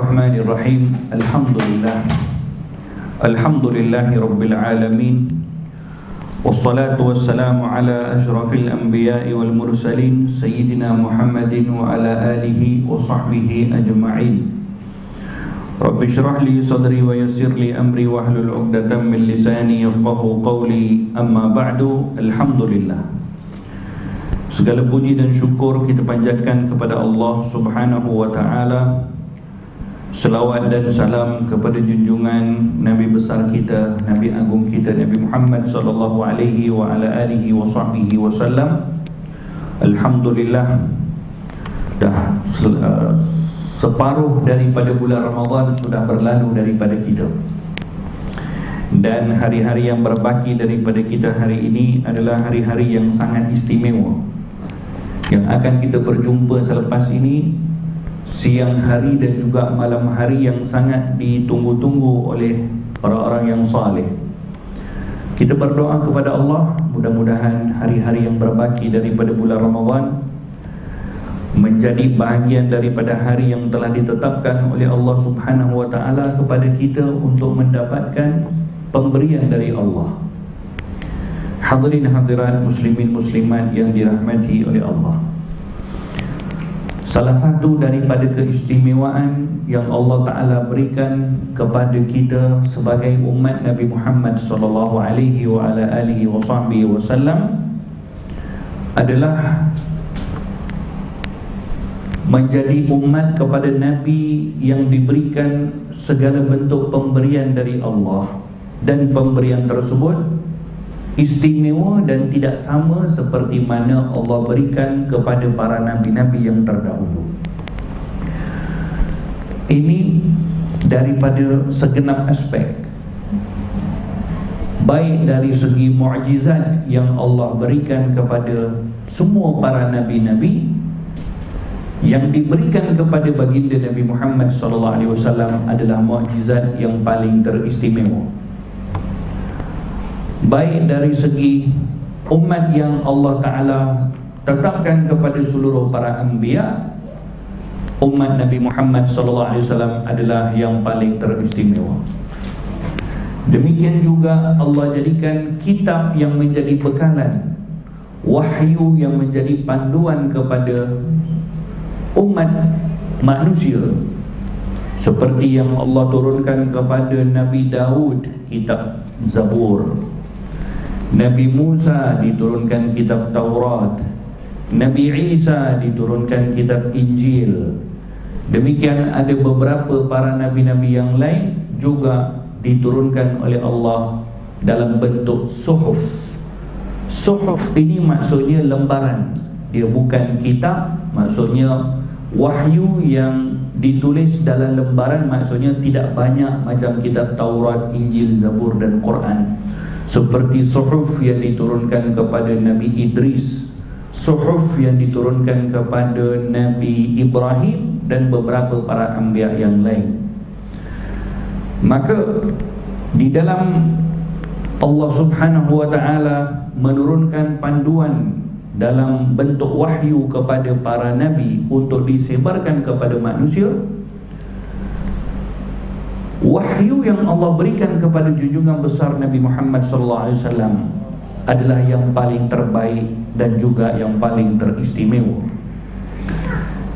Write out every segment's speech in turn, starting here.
Bismillahirrahmanirrahim. Alhamdulillahi Rabbil Alamin. Wassalatu wassalamu ala ashrafil anbiya'i wal mursalin Sayyidina Muhammadin wa ala alihi wa sahbihi ajma'in. Rabbi syrah li sadri wa yassir li amri wa hlul 'uqdatam min lisani yafqahu qawli. Amma ba'du. Alhamdulillah. Segala puji dan syukur kita panjatkan kepada Allah Subhanahu wa ta'ala. Selawat dan salam kepada junjungan Nabi besar kita, Nabi agung kita, Nabi Muhammad sallallahu alaihi wa ala alihi wa sahbihi wasallam. Alhamdulillah, dah separuh daripada bulan Ramadan sudah berlalu daripada kita. Dan hari-hari yang berbaki daripada kita hari ini adalah hari-hari yang sangat istimewa, yang akan kita berjumpa selepas ini, siang hari dan juga malam hari yang sangat ditunggu-tunggu oleh orang-orang yang saleh. Kita berdoa kepada Allah, mudah-mudahan hari-hari yang berbaki daripada bulan Ramadan menjadi bahagian daripada hari yang telah ditetapkan oleh Allah Subhanahu wa ta'ala kepada kita untuk mendapatkan pemberian dari Allah. Hadirin hadirat muslimin muslimat yang dirahmati oleh Allah, salah satu daripada keistimewaan yang Allah Ta'ala berikan kepada kita sebagai umat Nabi Muhammad sallallahu alaihi wa ala alihi wa sahbihi wasallam adalah menjadi umat kepada Nabi yang diberikan segala bentuk pemberian dari Allah. Dan pemberian tersebut istimewa dan tidak sama seperti mana Allah berikan kepada para nabi-nabi yang terdahulu. Ini daripada segenap aspek, baik dari segi mukjizat yang Allah berikan kepada semua para nabi-nabi. Yang diberikan kepada baginda Nabi Muhammad SAW adalah mukjizat yang paling teristimewa, baik dari segi umat yang Allah Ta'ala tetapkan kepada seluruh para anbiya. Umat Nabi Muhammad SAW adalah yang paling teristimewa. Demikian juga Allah jadikan kitab yang menjadi bekalan, wahyu yang menjadi panduan kepada umat manusia, seperti yang Allah turunkan kepada Nabi Daud kitab Zabur, Nabi Musa diturunkan kitab Taurat, Nabi Isa diturunkan kitab Injil. Demikian ada beberapa para nabi-nabi yang lain juga diturunkan oleh Allah dalam bentuk suhuf. Suhuf ini maksudnya lembaran, dia bukan kitab. Maksudnya wahyu yang ditulis dalam lembaran, maksudnya tidak banyak macam kitab Taurat, Injil, Zabur dan Quran. Seperti suhuf yang diturunkan kepada Nabi Idris, suhuf yang diturunkan kepada Nabi Ibrahim dan beberapa para anbiya yang lain. Maka di dalam Allah Subhanahu wa ta'ala menurunkan panduan dalam bentuk wahyu kepada para nabi untuk disebarkan kepada manusia. Wahyu yang Allah berikan kepada junjungan besar Nabi Muhammad SAW adalah yang paling terbaik dan juga yang paling teristimewa,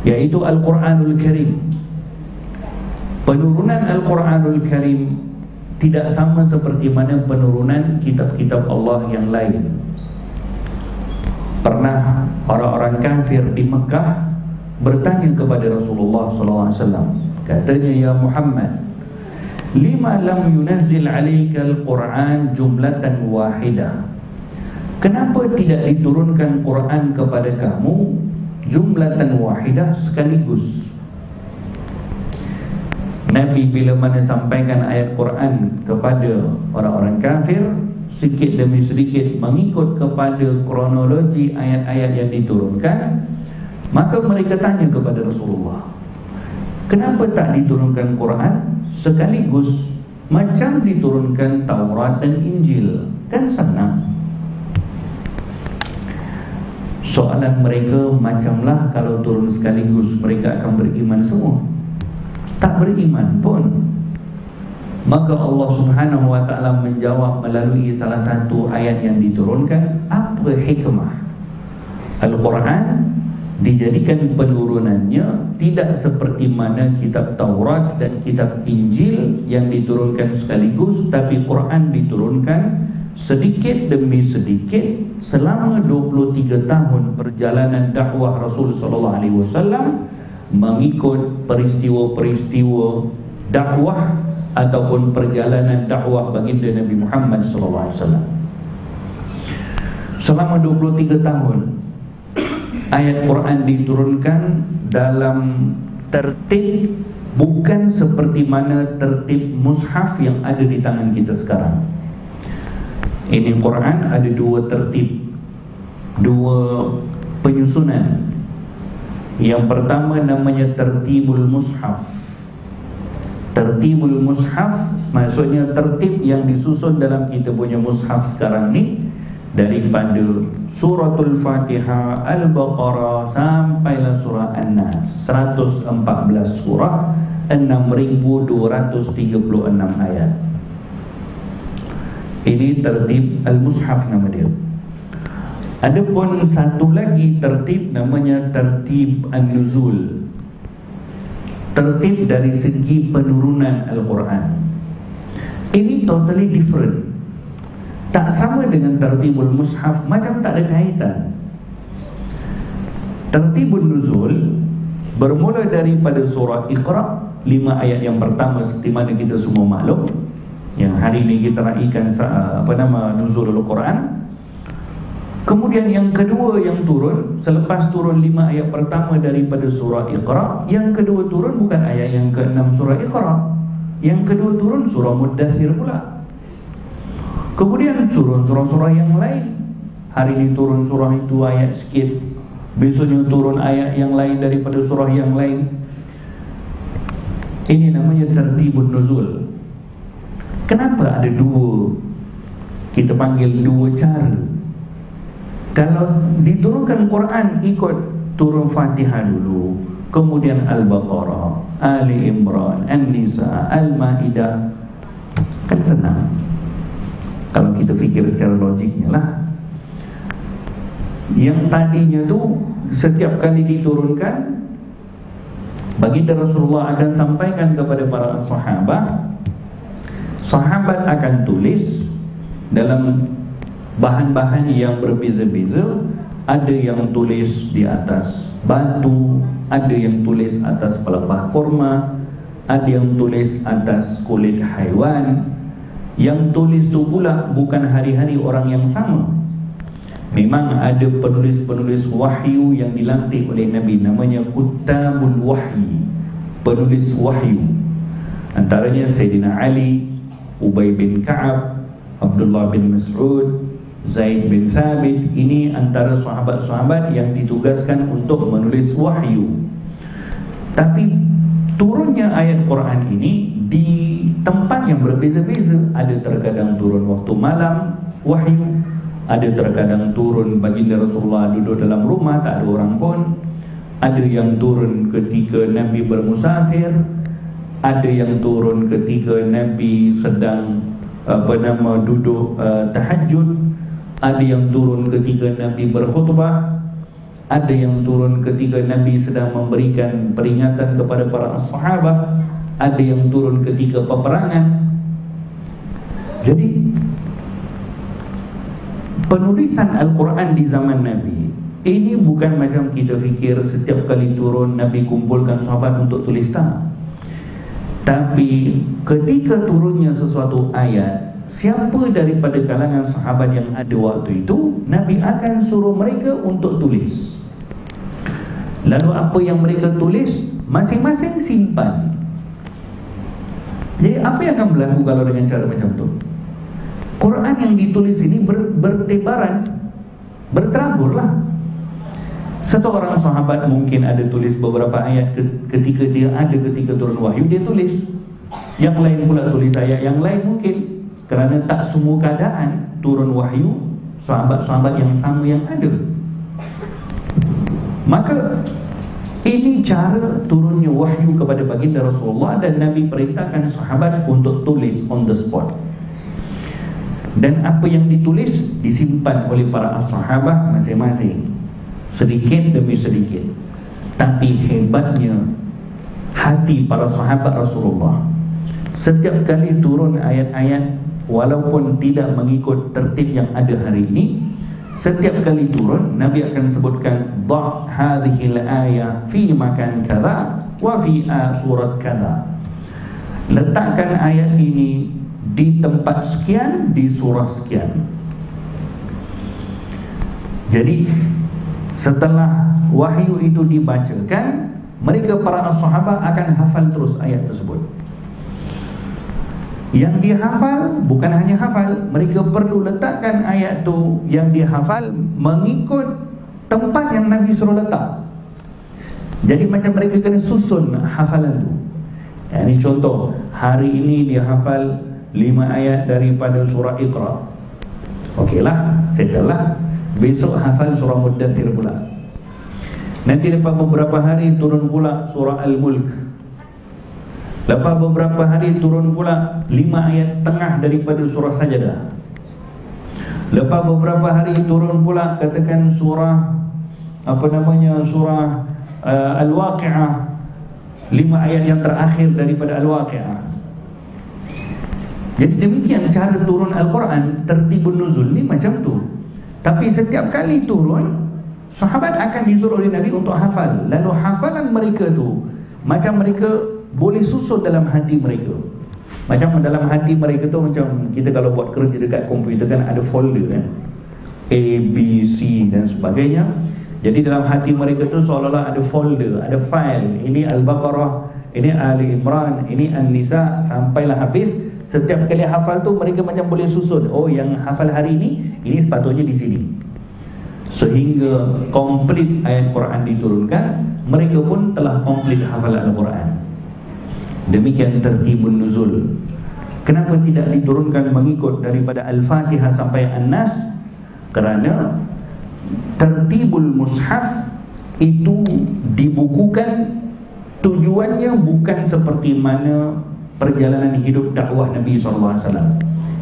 yaitu Al-Quranul Karim. Penurunan Al-Quranul Karim tidak sama seperti mana penurunan kitab-kitab Allah yang lain. Pernah orang-orang kafir di Mekah bertanya kepada Rasulullah SAW. Katanya, ya Muhammad, lima lam yunazzil alaika al-Quran jumlatan wahidah. Kenapa tidak diturunkan Quran kepada kamu jumlatan wahidah, sekaligus? Nabi bila mana sampaikan ayat Quran kepada orang-orang kafir, sedikit demi sedikit mengikut kepada kronologi ayat-ayat yang diturunkan, maka mereka tanya kepada Rasulullah, kenapa tak diturunkan Quran sekaligus macam diturunkan Taurat dan Injil? Kan senang. Soalan mereka macamlah kalau turun sekaligus mereka akan beriman semua. tak beriman pun. Maka Allah Subhanahu wa ta'ala menjawab melalui salah satu ayat yang diturunkan, apa hikmah Al-Quran dijadikan penurunannya tidak seperti mana kitab Taurat dan kitab Injil yang diturunkan sekaligus, tapi Quran diturunkan sedikit demi sedikit selama 23 tahun perjalanan dakwah Rasul sallallahu alaihi wasallam, mengikut peristiwa-peristiwa dakwah ataupun perjalanan dakwah baginda Nabi Muhammad sallallahu alaihi wasallam. Selama 23 tahun ayat Quran diturunkan dalam tertib bukan seperti mana tertib mushaf yang ada di tangan kita sekarang. Ini Quran ada dua tertib, dua penyusunan. Yang pertama namanya tertibul mushaf. Tertibul mushaf maksudnya tertib yang disusun dalam kita punya mushaf sekarang ni, daripada suratul Fatihah, Al-Baqarah sampailah surah An-Nas, 114 surah, 6.236 ayat. Ini tertib Al-Mushaf nama dia. Adapun satu lagi tertib namanya tertib An-Nuzul, tertib dari segi penurunan Al-Quran. Ini totally different, tak sama dengan tertibul mushaf, macam tak ada kaitan. Tertibul nuzul bermula daripada surah Iqra, 5 ayat yang pertama seperti mana kita semua maklum, yang hari ini kita raikan nuzulul Quran. Kemudian yang kedua yang turun, selepas turun 5 ayat pertama daripada surah Iqra, yang kedua turun bukan ayat yang ke-6 surah Iqra, yang kedua turun surah Muddathir pula. Kemudian turun surah-surah yang lain. Hari ini turun surah itu ayat sikit, besoknya turun ayat yang lain daripada surah yang lain. Ini namanya tertibun nuzul. Kenapa ada dua? Kita panggil dua cara. Kalau diturunkan Quran ikut turun Fatihah dulu, kemudian Al-Baqarah, Ali Imran, An-Nisa, Al-Ma'idah, kan senang kalau kita fikir secara logiknya lah. Yang tadinya tu setiap kali diturunkan, baginda Rasulullah akan sampaikan kepada para sahabat, sahabat akan tulis dalam bahan-bahan yang berbeza-beza. Ada yang tulis di atas batu, ada yang tulis atas pelepah kurma, ada yang tulis atas kulit haiwan. Yang tulis tu pula bukan hari-hari orang yang sama. Memang ada penulis-penulis wahyu yang dilantik oleh Nabi, namanya Kuttabul Wahyi, penulis wahyu. Antaranya Sayyidina Ali, Ubay bin Ka'ab, Abdullah bin Mas'ud, Zaid bin Thabit. Ini antara sahabat-sahabat yang ditugaskan untuk menulis wahyu. Tapi turunnya ayat Quran ini di tempat yang berbeza-beza. Ada terkadang turun waktu malam wahyu, ada terkadang turun baginda Rasulullah duduk dalam rumah tak ada orang pun, ada yang turun ketika Nabi bermusafir, ada yang turun ketika Nabi sedang duduk tahajud, ada yang turun ketika Nabi berkhutbah, ada yang turun ketika Nabi sedang memberikan peringatan kepada para sahabat, ada yang turun ketika peperangan. Jadi penulisan Al-Quran di zaman Nabi ini bukan macam kita fikir setiap kali turun Nabi kumpulkan sahabat untuk tulis, tak. Tapi ketika turunnya sesuatu ayat, siapa daripada kalangan sahabat yang ada waktu itu, Nabi akan suruh mereka untuk tulis. Lalu apa yang mereka tulis, masing-masing simpan. Jadi apa yang akan berlaku kalau dengan cara macam tu? Quran yang ditulis ini bertebaran, berteraburlah. Satu orang sahabat mungkin ada tulis beberapa ayat ketika turun wahyu, dia tulis. Yang lain pula tulis ayat yang lain mungkin. Kerana tak semua keadaan turun wahyu sahabat-sahabat yang sama yang ada. Maka Ini cara turunnya wahyu kepada baginda Rasulullah, dan Nabi perintahkan sahabat untuk tulis on the spot. Dan apa yang ditulis disimpan oleh para sahabat masing-masing, sedikit demi sedikit. Tapi hebatnya hati para sahabat Rasulullah, setiap kali turun ayat-ayat, walaupun tidak mengikut tertib yang ada hari ini, setiap kali turun Nabi akan sebutkan dha' hadhil ayah fi makan kadza wa fi surat kadza. Letakkan ayat ini di tempat sekian, di surah sekian. Jadi setelah wahyu itu dibacakan, mereka para sahabat akan hafal terus ayat tersebut. Yang dihafal bukan hanya hafal, mereka perlu letakkan ayat tu yang dihafal mengikut tempat yang Nabi suruh letak. Jadi macam mereka kena susun hafalan tu. Ini contoh, hari ini dia hafal 5 ayat daripada surah Iqra. Okeylah, setelah besok hafal surah Muddathir pula. Nanti lepas beberapa hari turun pula surah Al-Mulk. Lepas beberapa hari turun pula 5 ayat tengah daripada surah Sajadah. Lepas beberapa hari turun pula katakan surah surah Al-Waqi'ah, 5 ayat yang terakhir daripada Al-Waqi'ah. Jadi demikian cara turun Al-Quran, tertibun nuzul ni macam tu. Tapi setiap kali turun, sahabat akan disuruh oleh Nabi untuk hafal. Lalu hafalan mereka tu macam mereka boleh susun dalam hati mereka. Macam dalam hati mereka tu, macam kita kalau buat kerja dekat komputer kan ada folder kan, A, B, C dan sebagainya. Jadi dalam hati mereka tu seolah-olah ada folder, ada file. Ini Al-Baqarah, ini Ali Imran, ini An-Nisa, sampailah habis. Setiap kali hafal tu mereka macam boleh susun. Oh, yang hafal hari ini sepatutnya di sini. Sehingga komplit ayat Quran diturunkan, mereka pun telah komplit hafalan Al-Quran. Demikian tertibun nuzul. Kenapa tidak diturunkan mengikut daripada Al-Fatihah sampai An-Nas? Kerana tertibul mushaf itu dibukukan, tujuannya bukan seperti mana perjalanan hidup dakwah Nabi SAW.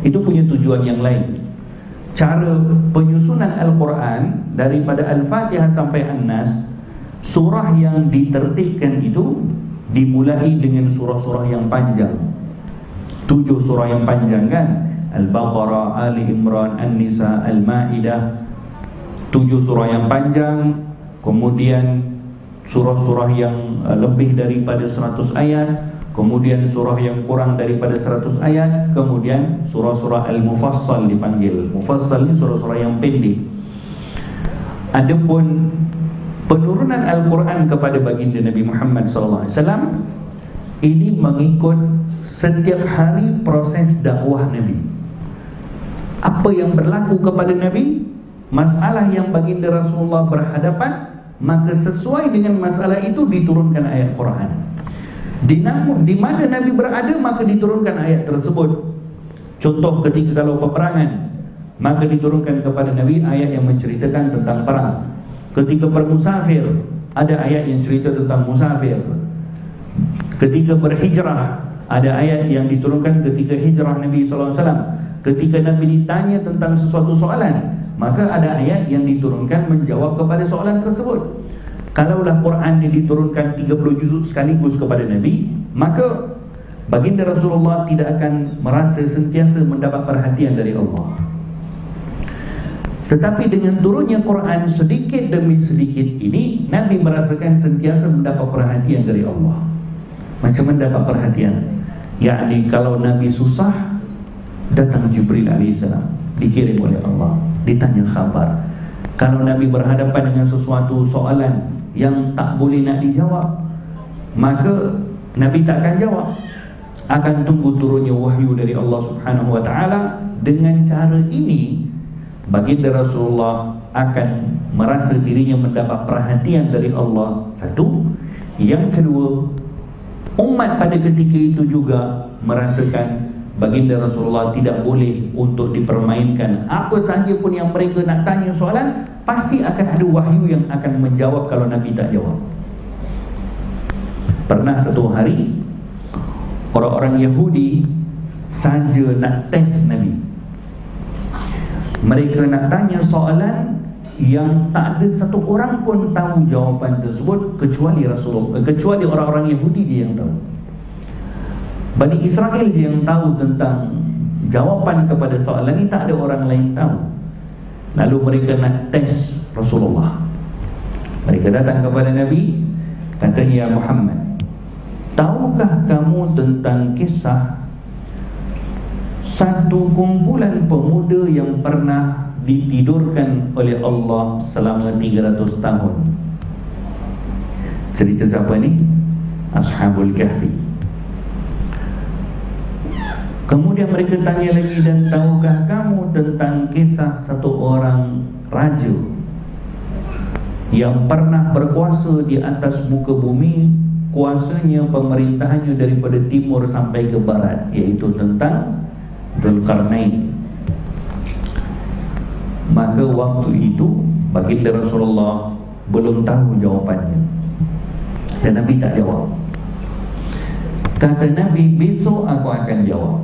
Itu punya tujuan yang lain. Cara penyusunan Al-Quran daripada Al-Fatihah sampai An-Nas, surah yang ditertibkan itu dimulai dengan surah-surah yang panjang. 7 surah yang panjang kan, Al-Baqarah, Ali Imran, An-Nisa, Al-Ma'idah. 7 surah yang panjang. Kemudian surah-surah yang lebih daripada 100 ayat. Kemudian surah yang kurang daripada 100 ayat. Kemudian surah-surah Al-Mufassal dipanggil. Mufassal ni surah-surah yang pendek. Adapun penurunan Al-Quran kepada baginda Nabi Muhammad SAW ini mengikut setiap hari proses dakwah Nabi. Apa yang berlaku kepada Nabi, masalah yang baginda Rasulullah berhadapan, maka sesuai dengan masalah itu diturunkan ayat Quran. Di mana Nabi berada, maka diturunkan ayat tersebut. Contoh ketika kalau peperangan, maka diturunkan kepada Nabi ayat yang menceritakan tentang perang. Ketika bermusafir, ada ayat yang cerita tentang musafir. Ketika berhijrah, ada ayat yang diturunkan ketika hijrah Nabi SAW. Ketika Nabi ditanya tentang sesuatu soalan, maka ada ayat yang diturunkan menjawab kepada soalan tersebut. Kalaulah Quran diturunkan 30 juzuk sekaligus kepada Nabi, maka baginda Rasulullah tidak akan merasa sentiasa mendapat perhatian dari Allah. Tetapi dengan turunnya Quran sedikit demi sedikit ini, Nabi merasakan sentiasa mendapat perhatian dari Allah. Macam mendapat perhatian, yakni kalau Nabi susah, datang Jibril AS, dikirim oleh Allah, ditanya khabar. Kalau Nabi berhadapan dengan sesuatu soalan yang tak boleh nak dijawab, maka Nabi tak akan jawab, akan tunggu turunnya wahyu dari Allah Subhanahu wa ta'ala. Dengan cara ini, baginda Rasulullah akan merasa dirinya mendapat perhatian dari Allah. Satu. Yang kedua, umat pada ketika itu juga merasakan baginda Rasulullah tidak boleh untuk dipermainkan. Apa sahaja pun yang mereka nak tanya soalan, pasti akan ada wahyu yang akan menjawab kalau Nabi tak jawab. Pernah satu hari orang-orang Yahudi saja nak tes Nabi. Mereka nak tanya soalan yang tak ada satu orang pun tahu jawapan tersebut kecuali Rasulullah, kecuali orang-orang Yahudi dia yang tahu. Bani Israel dia yang tahu tentang jawapan kepada soalan ini, tak ada orang lain tahu. Lalu mereka nak tes Rasulullah. Mereka datang kepada Nabi, katanya, ya Muhammad, tahukah kamu tentang kisah satu kumpulan pemuda yang pernah ditidurkan oleh Allah selama 300 tahun? Cerita siapa ni? Ashabul Kahfi. Kemudian mereka tanya lagi, dan tahukah kamu tentang kisah satu orang raja yang pernah berkuasa di atas muka bumi, kuasanya, pemerintahannya daripada timur sampai ke barat, iaitu tentang Dzulqarnain. Maka waktu itu baginda Rasulullah belum tahu jawapannya, dan Nabi tak jawab. Kata Nabi, besok aku akan jawab.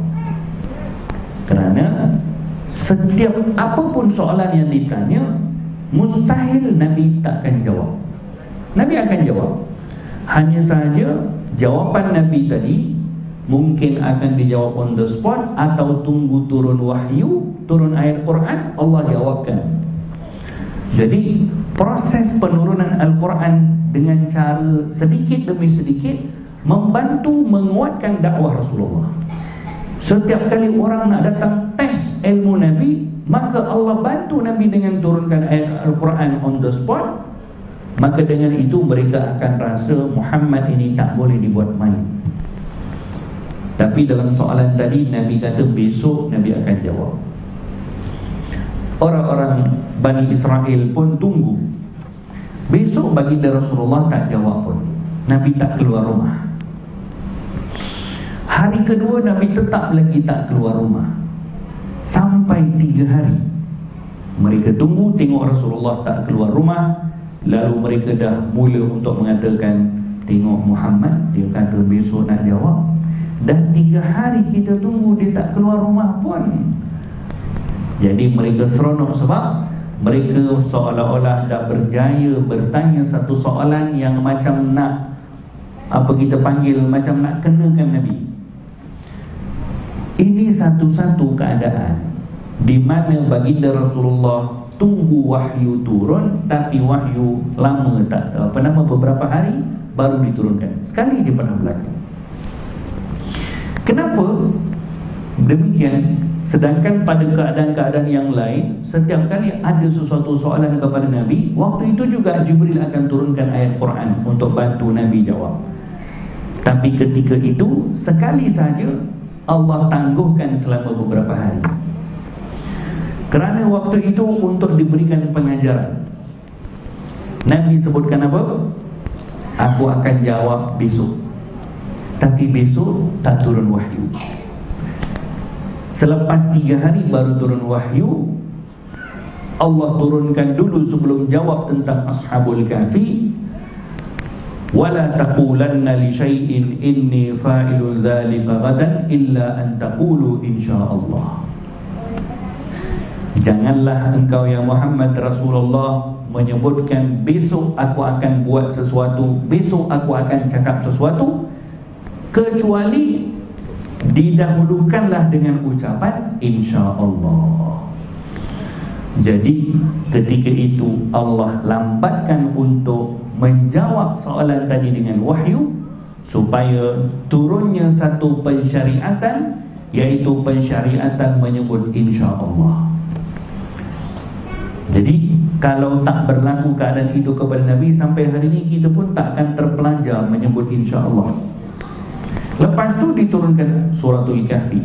Kerana setiap apapun soalan yang ditanya, mustahil Nabi takkan jawab. Nabi akan jawab. Hanya saja jawapan Nabi tadi mungkin akan dijawab on the spot, atau tunggu turun wahyu, turun ayat Quran, Allah jawabkan. Jadi proses penurunan Al-Quran dengan cara sedikit demi sedikit membantu menguatkan dakwah Rasulullah. Setiap kali orang nak datang tes ilmu Nabi, maka Allah bantu Nabi dengan turunkan ayat Al-Quran on the spot. Maka dengan itu mereka akan rasa Muhammad ini tak boleh dibuat main. Tapi dalam soalan tadi Nabi kata besok Nabi akan jawab. Orang-orang Bani Israel pun tunggu. Besok baginda Rasulullah tak jawab pun. Nabi tak keluar rumah. Hari kedua Nabi tetap lagi tak keluar rumah. Sampai 3 hari mereka tunggu, tengok Rasulullah tak keluar rumah. Lalu mereka dah mula untuk mengatakan, tengok Muhammad, dia kata besok nak jawab. Dah 3 hari kita tunggu, dia tak keluar rumah pun. Jadi mereka seronok sebab mereka seolah-olah dah berjaya bertanya satu soalan yang macam nak, apa kita panggil, macam nak kenakan Nabi. Ini satu-satu keadaan di mana baginda Rasulullah tunggu wahyu turun, tapi wahyu lama tak, beberapa hari baru diturunkan. Sekali je pernah berlaku. Kenapa demikian? Sedangkan pada keadaan-keadaan yang lain, setiap kali ada sesuatu soalan kepada Nabi, waktu itu juga Jibril akan turunkan ayat Quran untuk bantu Nabi jawab. Tapi ketika itu sekali saja Allah tangguhkan selama beberapa hari. Kerana waktu itu untuk diberikan pengajaran. Nabi sebutkan apa? Aku akan jawab besok. Tapi besok tak turun wahyu. Selepas 3 hari baru turun wahyu. Allah turunkan dulu sebelum jawab tentang Ashabul Kahfi. Wala taqulanna li syai'in inni fa'ilun dzalika ghadan illa an taqulu insyaallah. Janganlah engkau ya Muhammad Rasulullah menyebutkan besok aku akan buat sesuatu, besok aku akan cakap sesuatu, kecuali didahulukanlah dengan ucapan insyaallah. Jadi ketika itu Allah lambatkan untuk menjawab soalan tadi dengan wahyu, supaya turunnya satu pensyariatan, yaitu pensyariatan menyebut insya-Allah. Jadi kalau tak berlaku keadaan itu kepada Nabi, sampai hari ini kita pun tak akan terpelajar menyebut insya-Allah. Lepas tu diturunkan suratul Kahfi.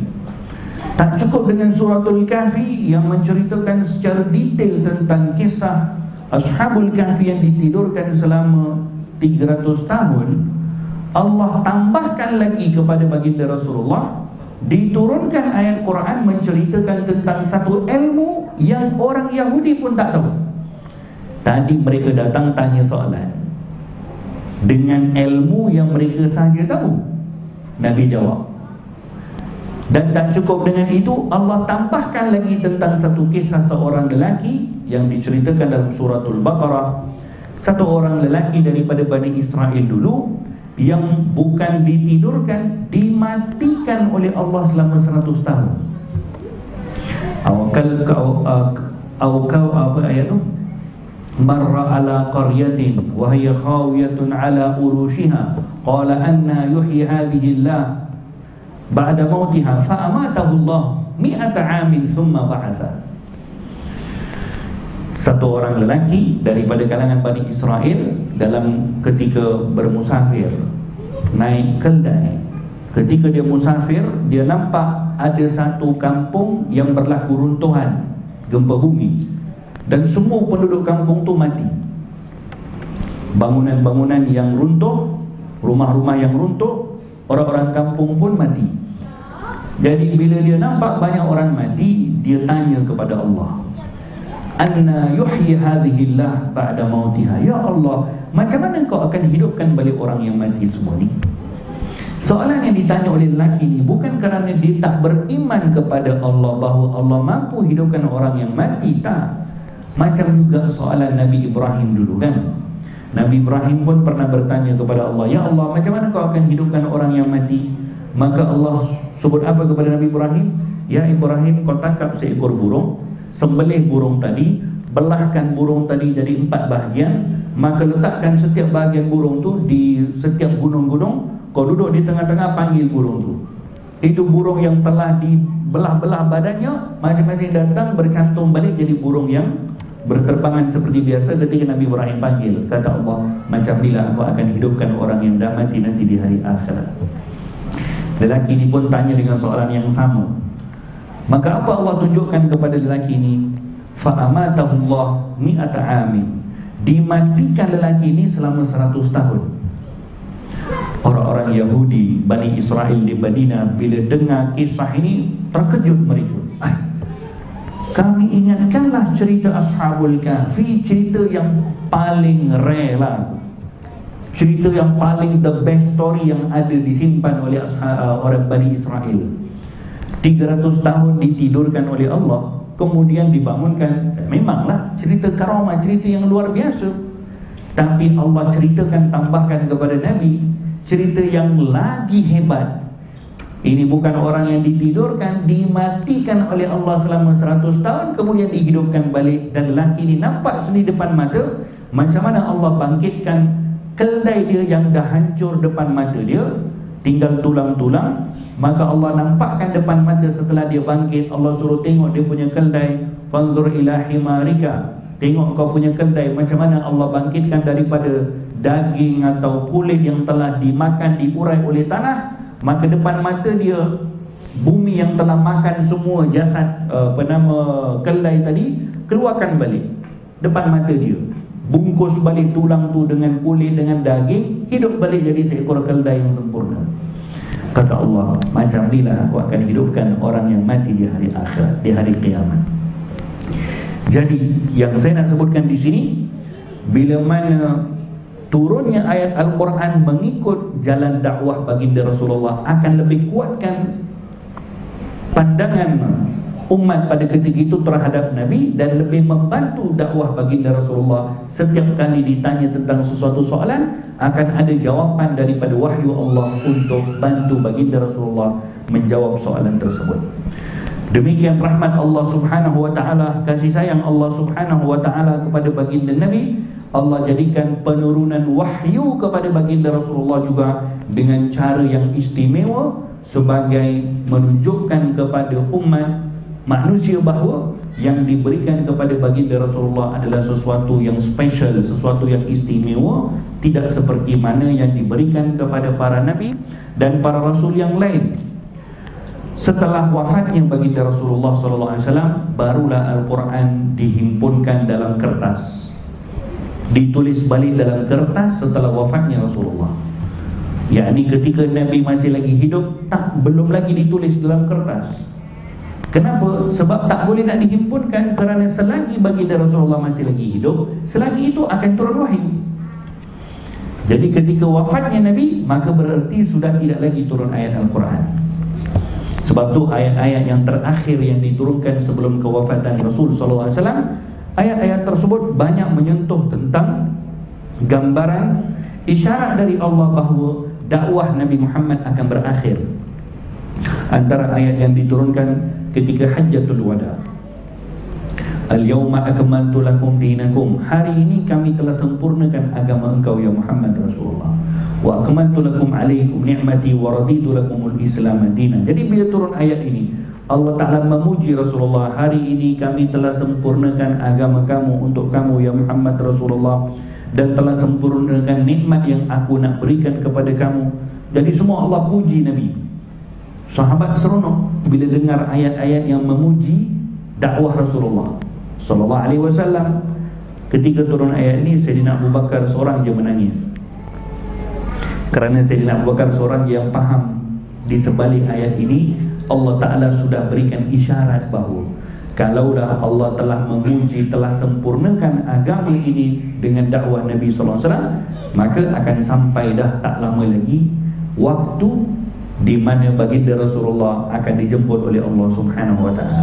Tak cukup dengan suratul Kahfi yang menceritakan secara detail tentang kisah Ashabul Kahfi yang ditidurkan selama 300 tahun. Allah tambahkan lagi kepada baginda Rasulullah, diturunkan ayat Quran menceritakan tentang satu ilmu yang orang Yahudi pun tak tahu. Tadi mereka datang tanya soalan, dengan ilmu yang mereka sahaja tahu? Nabi jawab. Dan tak cukup dengan itu, Allah tambahkan lagi tentang satu kisah seorang lelaki yang diceritakan dalam suratul Baqarah. Satu orang lelaki daripada Bani Israel dulu yang bukan ditidurkan, dimatikan oleh Allah selama 100 tahun. Apa ayat tu? Marra ala qaryatin wa hiya khawiyatun ala urushiha qala anna yuhyi hadhihi Allah ba'da mautiha fa amatahu Allah mi'ata 'amin thumma ba'atha. Satu orang lelaki daripada kalangan Bani Israel dalam ketika bermusafir naik keldai. Ketika dia musafir, dia nampak ada satu kampung yang berlaku runtuhan, gempa bumi, dan semua penduduk kampung tu mati. Bangunan-bangunan yang runtuh, rumah-rumah yang runtuh, orang-orang kampung pun mati. Jadi bila dia nampak banyak orang mati, dia tanya kepada Allah, anna yuhyi hadhihi Allah ba'da mautiha. Ya Allah, macam mana kau akan hidupkan balik orang yang mati semua ni? Soalan yang ditanya oleh lelaki ni bukan kerana dia tak beriman kepada Allah bahawa Allah mampu hidupkan orang yang mati, tak. Macam juga soalan Nabi Ibrahim dulu kan. Nabi Ibrahim pun pernah bertanya kepada Allah, ya Allah, macam mana kau akan hidupkan orang yang mati? Maka Allah sebut apa kepada Nabi Ibrahim? Ya Ibrahim, kau tangkap seekor burung, sembelih burung tadi, belahkan burung tadi jadi 4 bahagian, maka letakkan setiap bahagian burung tu di setiap gunung-gunung. Kau duduk di tengah-tengah, panggil burung tu. Itu burung yang telah dibelah-belah badannya, masing-masing datang bercantum balik jadi burung yang berterbangan seperti biasa ketika Nabi Ibrahim panggil. Kata Allah, macam bila aku akan hidupkan orang yang dah mati nanti di hari akhirat. Lelaki ini pun tanya dengan soalan yang sama. Maka apa Allah tunjukkan kepada lelaki ini? Fa'amatahu Allah mi'ata 'amin. Dimatikan lelaki ini selama 100 tahun. Orang-orang Yahudi, Bani Israel di Madinah, bila dengar kisah ini, terkejut mereka. Kami ingatkanlah cerita Ashabul Kahfi, cerita yang paling rare lah, cerita yang paling the best story yang ada disimpan oleh orang Bani Israel. 300 tahun ditidurkan oleh Allah, kemudian dibangunkan. Memanglah cerita karamah, cerita yang luar biasa. Tapi Allah ceritakan, tambahkan kepada Nabi cerita yang lagi hebat. Ini bukan orang yang ditidurkan, dimatikan oleh Allah selama 100 tahun, kemudian dihidupkan balik. Dan lelaki ini nampak sendiri depan mata macam mana Allah bangkitkan keldai dia yang dah hancur depan mata dia, tinggal tulang-tulang. Maka Allah nampakkan depan mata setelah dia bangkit, Allah suruh tengok dia punya keldai. Fanzur ila himarika, tengok kau punya keldai, macam mana Allah bangkitkan daripada daging atau kulit yang telah dimakan, diurai oleh tanah. Maka depan mata dia, bumi yang telah makan semua jasad keldai tadi, keluarkan balik depan mata dia. Bungkus balik tulang tu dengan kulit, dengan daging, hidup balik jadi seekor keldai yang sempurna. Kata Allah, macam inilah aku akan hidupkan orang yang mati di hari akhirat, di hari kiamat. Jadi yang saya nak sebutkan di sini, bila mana turunnya ayat Al-Quran mengikut jalan dakwah baginda Rasulullah akan lebih kuatkan pandangan umat pada ketika itu terhadap Nabi dan lebih membantu dakwah baginda Rasulullah. Setiap kali ditanya tentang sesuatu soalan, akan ada jawapan daripada wahyu Allah untuk bantu baginda Rasulullah menjawab soalan tersebut. Demikian rahmat Allah subhanahu wa ta'ala, kasih sayang Allah subhanahu wa ta'ala kepada baginda Nabi. Allah jadikan penurunan wahyu kepada baginda Rasulullah juga dengan cara yang istimewa, sebagai menunjukkan kepada umat manusia bahawa yang diberikan kepada baginda Rasulullah adalah sesuatu yang special, sesuatu yang istimewa, tidak seperti mana yang diberikan kepada para nabi dan para rasul yang lain. Setelah wafatnya baginda Rasulullah SAW, barulah Al-Quran dihimpunkan dalam kertas, ditulis balik dalam kertas setelah wafatnya Rasulullah. Yakni ketika Nabi masih lagi hidup, belum lagi ditulis dalam kertas. Kenapa? Sebab tak boleh nak dihimpunkan, kerana selagi baginda Rasulullah masih lagi hidup, selagi itu akan turun wahyu. Jadi ketika wafatnya Nabi, maka berarti sudah tidak lagi turun ayat Al-Quran. Sebab tu ayat-ayat yang terakhir yang diturunkan sebelum kewafatan Rasul sallallahu alaihi wasallam, ayat-ayat tersebut banyak menyentuh tentang gambaran isyarat dari Allah bahawa dakwah Nabi Muhammad akan berakhir. Antara ayat yang diturunkan ketika Hajjatul Wada, Al-yawma akmaltu lakum dinakum, hari ini kami telah sempurnakan agama engkau ya Muhammad Rasulullah. Wa akmaltu lakum alaikum ni'mati wa raditu lakumul Islam dinan. Jadi bila turun ayat ini, Allah Ta'ala memuji Rasulullah, hari ini kami telah sempurnakan agama kamu untuk kamu ya Muhammad Rasulullah, dan telah sempurnakan nikmat yang aku nak berikan kepada kamu. Jadi semua Allah puji Nabi. Sahabat seronok bila dengar ayat-ayat yang memuji dakwah Rasulullah sallallahu alaihi wasallam. Ketika turun ayat ini, Sayyidina Abu Bakar seorang je menangis. Kerana Sayyidina Abu Bakar seorang yang faham di sebalik ayat ini Allah Ta'ala sudah berikan isyarat bahawa kalaulah Allah telah memuji, telah sempurnakan agama ini dengan dakwah Nabi sallallahu alaihi wasallam, maka akan sampai dah tak lama lagi waktu di mana baginda Rasulullah akan dijemput oleh Allah Subhanahu wa taala.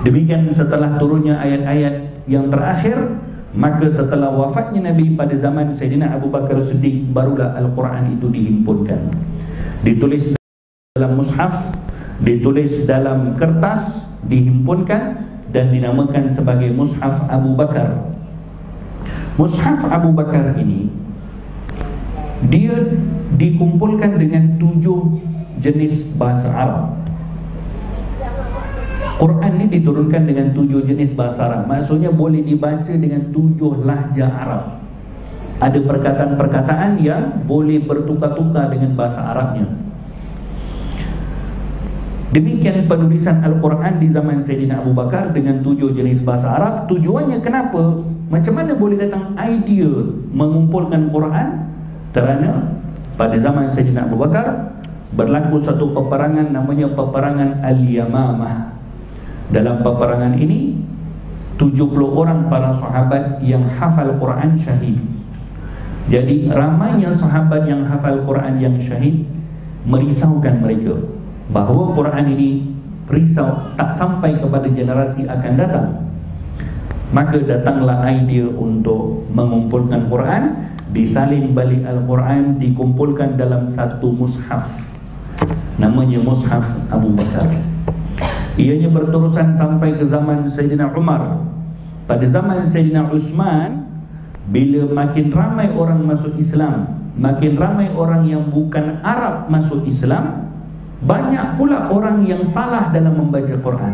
Demikian setelah turunnya ayat-ayat yang terakhir, maka setelah wafatnya Nabi pada zaman Sayyidina Abu Bakar Siddiq, barulah Al-Quran itu dihimpunkan, ditulis dalam mushaf, ditulis dalam kertas, dihimpunkan dan dinamakan sebagai Mushaf Abu Bakar. Mushaf Abu Bakar ini dia dikumpulkan dengan 7 jenis bahasa Arab. Quran ini diturunkan dengan 7 jenis bahasa Arab. Maksudnya boleh dibaca dengan 7 lahjah Arab. Ada perkataan-perkataan yang boleh bertukar-tukar dengan bahasa Arabnya. Demikian penulisan Al-Quran di zaman Sayyidina Abu Bakar dengan 7 jenis bahasa Arab. Tujuannya kenapa? Macam mana boleh datang idea mengumpulkan Quran? Kerana pada zaman Sayyidina Abu Bakar berlaku satu peperangan namanya peperangan Al-Yamamah. Dalam peperangan ini 70 orang para sahabat yang hafal Quran syahid. Jadi ramainya sahabat yang hafal Quran yang syahid merisaukan mereka bahawa Quran ini risau tak sampai kepada generasi akan datang. Maka datanglah idea untuk mengumpulkan Quran, disalin balik Al-Quran, dikumpulkan dalam satu mushaf, namanya Mushaf Abu Bakar. Ianya berterusan sampai ke zaman Sayyidina Umar. Pada zaman Sayyidina Uthman, bila makin ramai orang masuk Islam, makin ramai orang yang bukan Arab masuk Islam, banyak pula orang yang salah dalam membaca Quran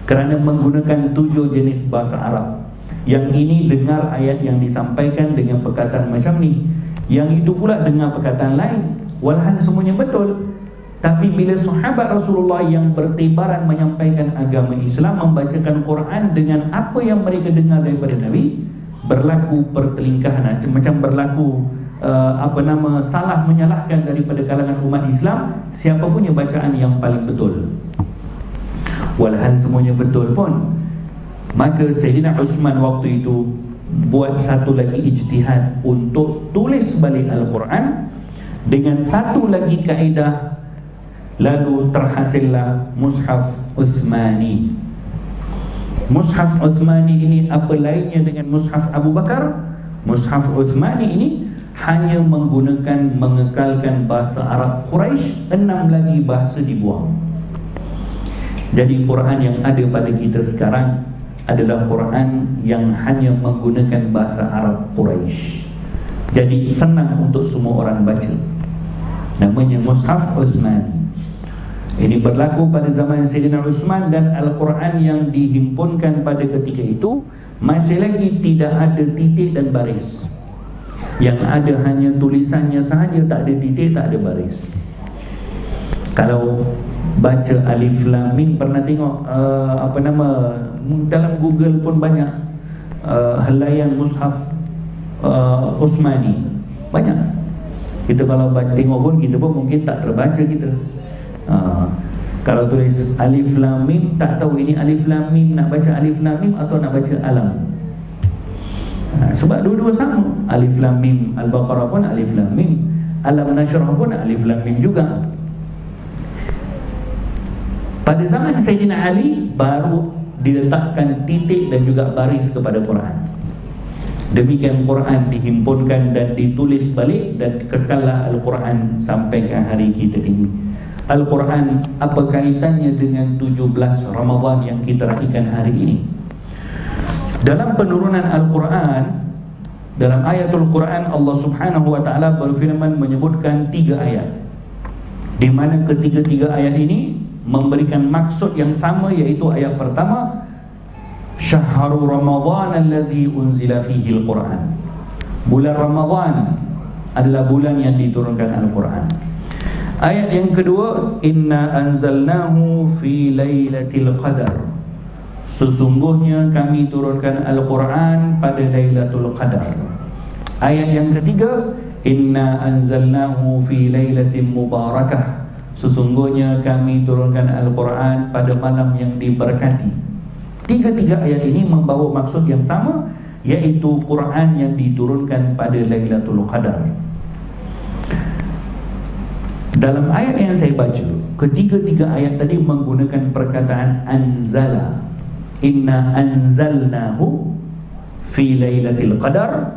kerana menggunakan 7 jenis bahasa Arab. Yang ini dengar ayat yang disampaikan dengan perkataan macam ni, yang itu pula dengar perkataan lain, walhal semuanya betul. Tapi bila sahabat Rasulullah yang bertebaran menyampaikan agama Islam, membacakan Quran dengan apa yang mereka dengar daripada Nabi, berlaku pertelingkahan, macam berlaku salah menyalahkan daripada kalangan umat Islam, siapa punya bacaan yang paling betul. Walhal semuanya betul pun, maka Sayyidina Uthman waktu itu buat satu lagi ijtihad untuk tulis balik Al-Quran dengan satu lagi kaedah. Lalu terhasillah Mushaf Uthmani. Mushaf Uthmani ini apa lainnya dengan Mushaf Abu Bakar? Mushaf Uthmani ini hanya menggunakan, mengekalkan bahasa Arab Quraisy, 6 lagi bahasa dibuang. Jadi Quran yang ada pada kita sekarang adalah Quran yang hanya menggunakan bahasa Arab Quraisy. Jadi senang untuk semua orang baca. Namanya Mushaf Uthmani. Ini berlaku pada zaman Sayyidina Uthman, dan Al-Quran yang dihimpunkan pada ketika itu masih lagi tidak ada titik dan baris. Yang ada hanya tulisannya sahaja, tak ada titik, tak ada baris. Kalau baca Alif Lam Mim, pernah tengok dalam Google pun banyak helaian Mushaf Uthmani, banyak. Kita kalau tengok pun, kita pun mungkin tak terbaca kita. Kalau tulis Alif Lam Mim, tak tahu ini Alif Lam Mim nak baca Alif Lam Mim atau nak baca Alam. Sebab dua-dua sama. Alif Lam Mim. Al-Baqarah pun Alif Lam Mim, Alam Nashrah pun Alif Lam Mim juga. Pada zaman Sayyidina Ali baru diletakkan titik dan juga baris kepada Quran. Demikian Quran dihimpunkan dan ditulis balik, dan kekallah Al-Quran sampai ke hari kita ini. Al-Quran apa kaitannya dengan 17 Ramadan yang kita raikan hari ini? Dalam penurunan Al-Quran, dalam ayatul Quran, Allah Subhanahu wa ta'ala berfirman menyebutkan 3 ayat, di mana ketiga-tiga ayat ini memberikan maksud yang sama, yaitu ayat pertama, Syahrul Ramadan allazi unzila fihi al-Quran. Bulan Ramadan adalah bulan yang diturunkan Al-Quran. Ayat yang kedua, Inna anzalnahu fi lailatul qadar. Sesungguhnya kami turunkan Al-Quran pada Lailatul Qadar. Ayat yang ketiga, Inna anzalnahu fi lailatin mubarakah. Sesungguhnya kami turunkan Al-Quran pada malam yang diberkati. Tiga-tiga ayat ini membawa maksud yang sama, yaitu Quran yang diturunkan pada Lailatul Qadar. Dalam ayat yang saya baca, ketiga-tiga ayat tadi menggunakan perkataan anzala. Inna anzalnahu fi lailatul qadar.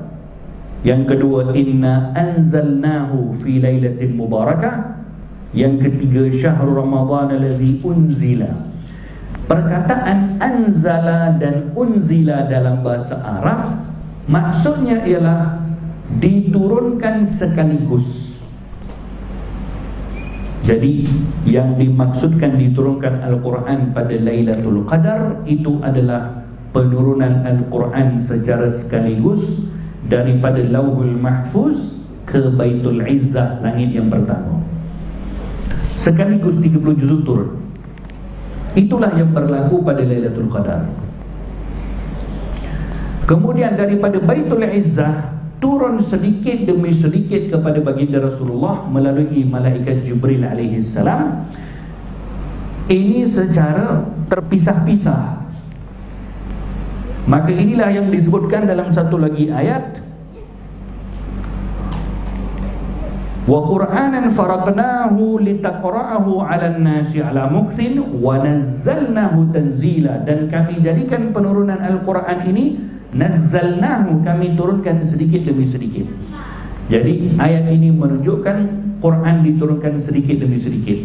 Yang kedua, inna anzalnahu fi lailatin mubarakah. Yang ketiga, syahrul Ramadan allazi unzila. Perkataan anzala dan unzila dalam bahasa Arab maksudnya ialah diturunkan sekaligus. Jadi yang dimaksudkan diturunkan Al-Quran pada Lailatul Qadar itu adalah penurunan Al-Quran secara sekaligus daripada Lauhul Mahfuz ke Baitul Izzah, langit yang pertama. Sekaligus 30 juzuk turun. Itulah yang berlaku pada Lailatul Qadar. Kemudian daripada Baitul Izzah turun sedikit demi sedikit kepada baginda Rasulullah melalui malaikat Jibril alaihi salam. Ini secara terpisah-pisah. Maka inilah yang disebutkan dalam satu lagi ayat, wa Qur'anan faraqnahu litaqra'ahu 'alan nasi 'ala mukthin wa nazzalnahu tanzila. Dan kami jadikan penurunan Al-Quran ini nazzalnahu, kami turunkan sedikit demi sedikit. Jadi ayat ini menunjukkan Quran diturunkan sedikit demi sedikit.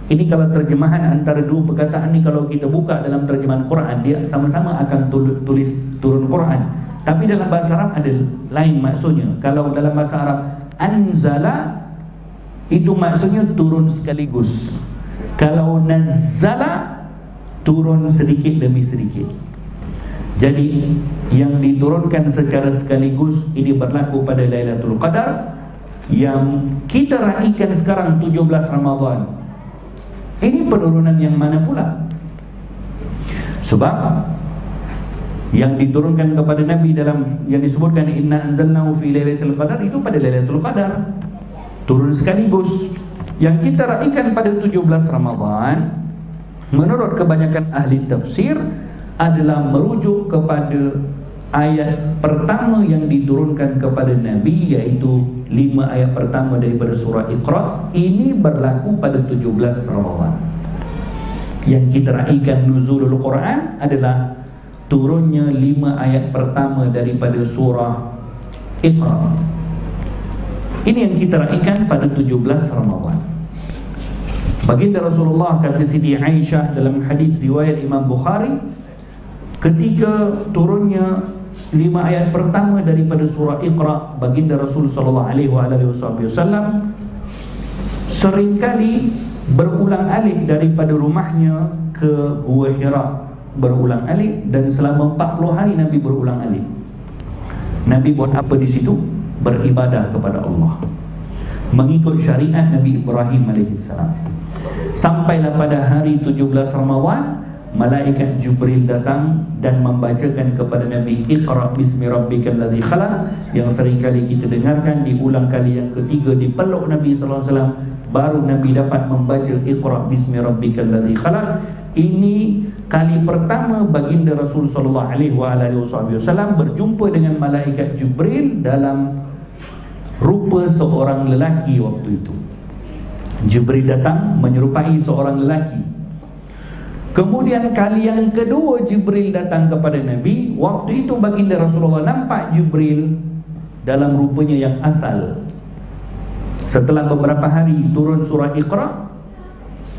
Ini kalau terjemahan antara dua perkataan ini, kalau kita buka dalam terjemahan Quran, dia sama-sama akan tulis turun Quran. Tapi dalam bahasa Arab ada lain maksudnya. Kalau dalam bahasa Arab anzala itu maksudnya turun sekaligus. Kalau nazzala turun sedikit demi sedikit. Jadi yang diturunkan secara sekaligus ini berlaku pada Lailatul Qadar. Yang kita raikan sekarang 17 Ramadan, ini penurunan yang mana pula? Sebab yang diturunkan kepada Nabi dalam yang disebutkan inna anzalnahu fi lailatul qadar itu pada Lailatul Qadar, turun sekaligus. Yang kita raikan pada 17 Ramadan menurut kebanyakan ahli tafsir adalah merujuk kepada ayat pertama yang diturunkan kepada Nabi, yaitu 5 ayat pertama daripada surah Iqra. Ini berlaku pada 17 Ramadan. Yang kita raikan nuzulul Quran adalah turunnya 5 ayat pertama daripada surah Iqra. Ini yang kita raikan pada 17 Ramadan. Baginda Rasulullah, kata Siti Aisyah dalam hadis riwayat Imam Bukhari, ketika turunnya 5 ayat pertama daripada surah Iqra, baginda Rasul sallallahu alaihi wasallam seringkali berulang-alik daripada rumahnya ke Gua Hira, berulang-alik, dan selama 40 hari Nabi berulang-alik. Nabi buat apa di situ? Beribadah kepada Allah, mengikut syariat Nabi Ibrahim alaihissalam. Sampailah pada hari 17 Ramadan, malaikat Jibril datang dan membacakan kepada Nabi Iqra bismi rabbikal ladzi khalaq, yang seringkali kita dengarkan. Diulang kali yang ketiga dipeluk Nabi sallallahu alaihi wasallam, baru Nabi dapat membaca Iqra bismi rabbikal ladzi khalaq. Ini kali pertama baginda Rasul sallallahu alaihi wasallam berjumpa dengan malaikat Jibril dalam rupa seorang lelaki waktu itu. Jibril datang menyerupai seorang lelaki. Kemudian kali yang kedua Jibril datang kepada Nabi, waktu itu baginda Rasulullah nampak Jibril dalam rupanya yang asal. Setelah beberapa hari turun surah Iqra,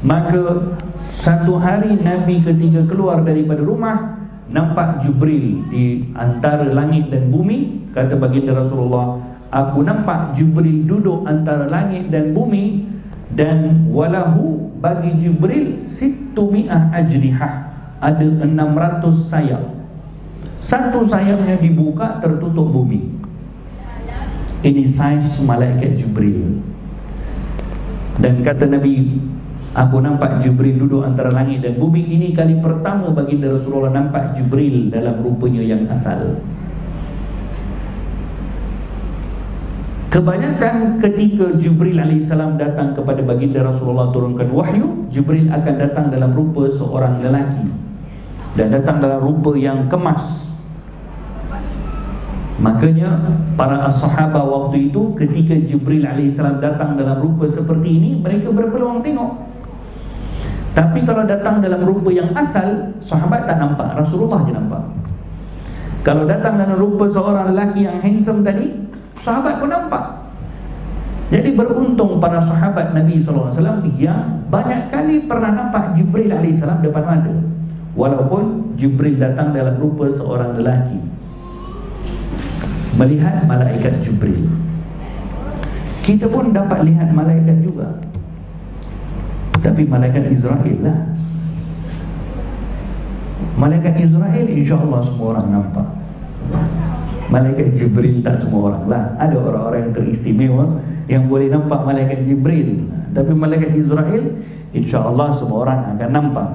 maka satu hari Nabi ketika keluar daripada rumah nampak Jibril di antara langit dan bumi. Kata baginda Rasulullah, aku nampak Jibril duduk antara langit dan bumi, dan walahu, bagi Jibril, 600 ajnihah, ada 600 sayap. Satu sayapnya dibuka, tertutup bumi. Ini saiz malaikat Jibril. Dan kata Nabi, aku nampak Jibril duduk antara langit dan bumi. Ini kali pertama baginda Rasulullah nampak Jibril dalam rupanya yang asal. Kebanyakan ketika Jibril alaihissalam datang kepada baginda Rasulullah turunkan wahyu, Jibril akan datang dalam rupa seorang lelaki dan datang dalam rupa yang kemas. Makanya para sahabat waktu itu ketika Jibril alaihissalam datang dalam rupa seperti ini, mereka berpeluang tengok. Tapi kalau datang dalam rupa yang asal, sahabat tak nampak, Rasulullah je nampak. Kalau datang dalam rupa seorang lelaki yang handsome tadi, sahabat pun nampak. Jadi beruntung para sahabat Nabi SAW yang banyak kali pernah nampak Jibril AS depan mata, walaupun Jibril datang dalam rupa seorang lelaki. Melihat malaikat Jibril, kita pun dapat lihat malaikat juga, tapi malaikat Israel lah. Malaikat Israel insya-Allah semua orang nampak. Malaikat Jibril tak semua orang lah. Ada orang-orang yang teristimewa yang boleh nampak malaikat Jibril, tapi malaikat Israel insya-Allah semua orang akan nampak.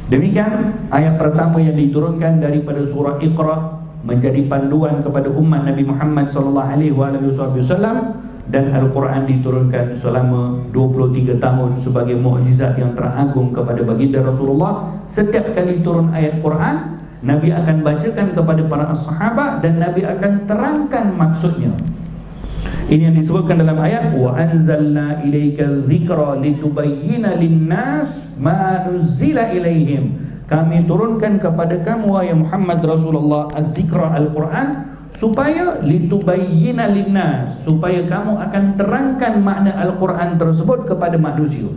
Demikian ayat pertama yang diturunkan daripada surah Iqra menjadi panduan kepada umat Nabi Muhammad sallallahu alaihi wasallam, dan Al-Quran diturunkan selama 23 tahun sebagai mukjizat yang teragung kepada baginda Rasulullah. Setiap kali turun ayat Quran, Nabi akan bacakan kepada para sahabat dan Nabi akan terangkan maksudnya. Ini yang disebutkan dalam ayat, wa anzalna ilaika dzikra litubayyana lin-nas ma nuzila ilaihim. Kami turunkan kepada kamu wahai Muhammad Rasulullah az-dzikra, Al-Quran, supaya litubayyana lin-nas, supaya kamu akan terangkan makna Al-Quran tersebut kepada manusia.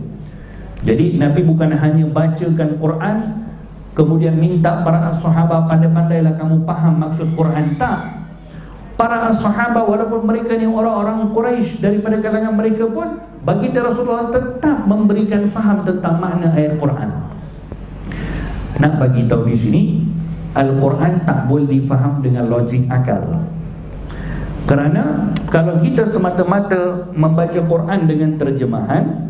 Jadi Nabi bukan hanya bacakan Quran kemudian minta para sahabat pandai-pandailah kamu faham maksud Quran. Tak. Para sahabat walaupun mereka ni orang-orang Quraisy, daripada kalangan mereka pun baginda Rasulullah tetap memberikan faham tentang makna ayat Quran. Nak bagi tahu di sini, Al-Quran tak boleh difaham dengan logik akal. Kerana kalau kita semata-mata membaca Quran dengan terjemahan,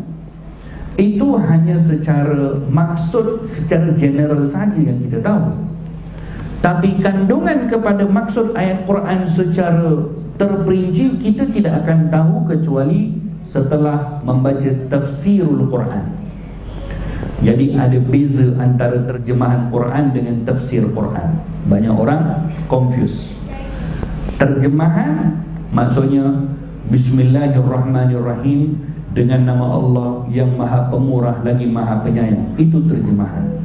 itu hanya secara maksud, secara general saja yang kita tahu. Tapi kandungan kepada maksud ayat Quran secara terperinci kita tidak akan tahu kecuali setelah membaca tafsirul Quran. Jadi ada beza antara terjemahan Quran dengan tafsir Quran. Banyak orang confuse. Terjemahan maksudnya Bismillahirrahmanirrahim, dengan nama Allah yang Maha Pemurah lagi Maha Penyayang. Itu terjemahan.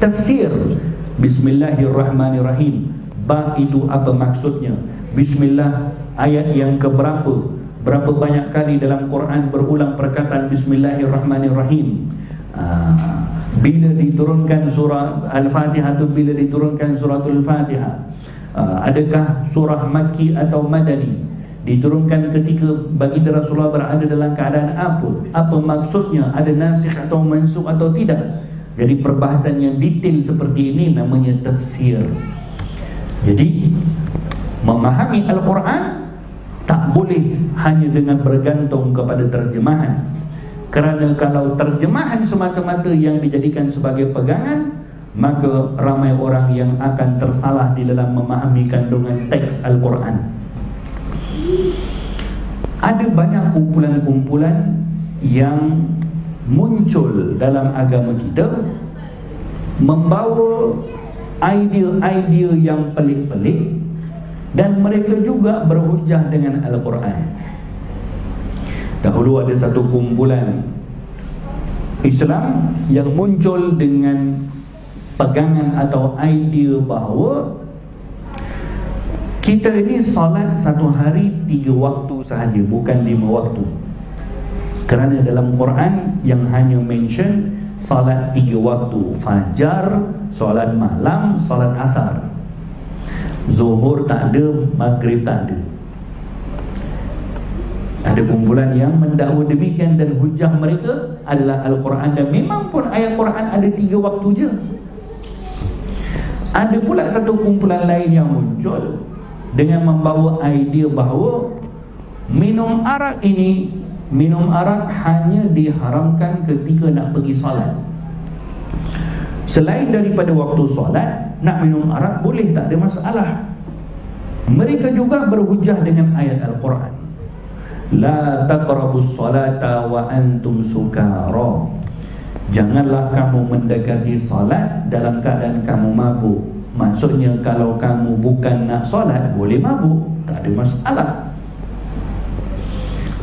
Tafsir Bismillahirrahmanirrahim, ba itu apa maksudnya? Bismillah ayat yang keberapa? Berapa banyak kali dalam Quran berulang perkataan Bismillahirrahmanirrahim? Bila diturunkan surah Al-Fatihah itu, bila diturunkan suratul Fatihah, adakah surah Makki atau Madani? Diturunkan ketika baginda Rasulullah berada dalam keadaan apa? Apa maksudnya? Ada nasikh atau mansukh atau tidak? Jadi perbahasan yang detail seperti ini namanya tafsir. Jadi memahami Al-Quran tak boleh hanya dengan bergantung kepada terjemahan. Kerana kalau terjemahan semata-mata yang dijadikan sebagai pegangan, maka ramai orang yang akan tersalah di dalam memahami kandungan teks Al-Quran. Ada banyak kumpulan-kumpulan yang muncul dalam agama kita membawa idea-idea yang pelik-pelik, dan mereka juga berhujah dengan Al-Quran. Dahulu ada satu kumpulan Islam yang muncul dengan pegangan atau idea bahawa kita ini solat satu hari 3 waktu sahaja, bukan 5 waktu. Kerana dalam Quran yang hanya mention solat 3 waktu: fajar, solat malam, solat asar. Zuhur tak ada, maghrib tak ada. Ada kumpulan yang mendakwa demikian, dan hujah mereka adalah Al-Quran. Dan memang pun ayat Quran ada 3 waktu je. Ada pula satu kumpulan lain yang muncul dengan membawa idea bahawa minum arak hanya diharamkan ketika nak pergi solat. Selain daripada waktu solat, nak minum arak boleh, tak ada masalah. Mereka juga berhujah dengan ayat Al-Quran, la taqrabus salata wa antum sukara. Janganlah kamu mendekati solat dalam keadaan kamu mabuk. Maksudnya kalau kamu bukan nak solat, boleh mabuk, tak ada masalah.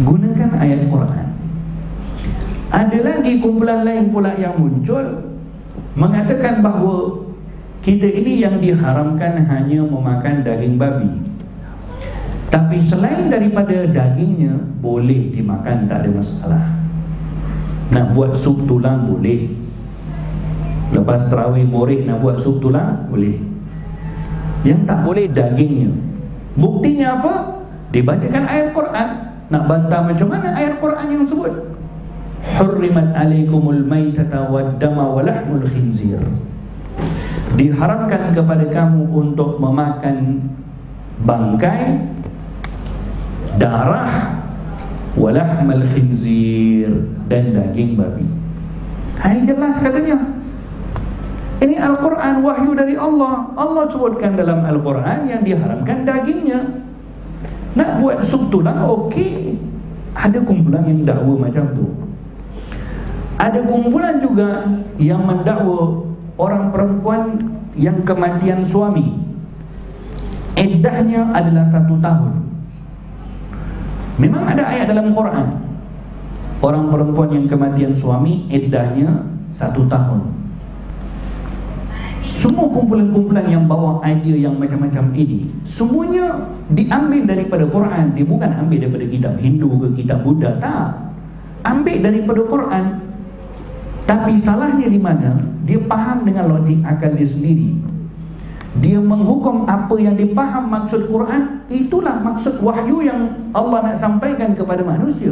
Gunakan ayat Quran. Ada lagi kumpulan lain pula yang muncul mengatakan bahawa kita ini yang diharamkan hanya memakan daging babi, tapi selain daripada dagingnya boleh dimakan, tak ada masalah. Nak buat sup tulang boleh, lepas tarawih morih nak buat sup tulang boleh. Yang tak boleh dagingnya. Buktinya apa? Dibacakan ayat Quran. Nak bantah macam mana ayat Quran yang sebut? Hurrimat alaikumul maitata waddama walahmul khinzir. Diharamkan kepada kamu untuk memakan bangkai, darah, walahmal khinzir, dan daging babi. Hai, jelas katanya. Ini Al-Quran, wahyu dari Allah. Allah sebutkan dalam Al-Quran yang diharamkan dagingnya. Nak buat sup tulang, okey. Ada kumpulan yang dakwa macam tu. Ada kumpulan juga yang mendakwa orang perempuan yang kematian suami, iddahnya adalah 1 tahun. Memang ada ayat dalam Quran, orang perempuan yang kematian suami iddahnya 1 tahun. Semua kumpulan-kumpulan yang bawa idea yang macam-macam ini, semuanya diambil daripada Quran. Dia bukan ambil daripada kitab Hindu ke kitab Buddha, tak. Ambil daripada Quran. Tapi salahnya di mana? Dia faham dengan logik akal dia sendiri. Dia menghukum apa yang dia faham maksud Quran, itulah maksud wahyu yang Allah nak sampaikan kepada manusia,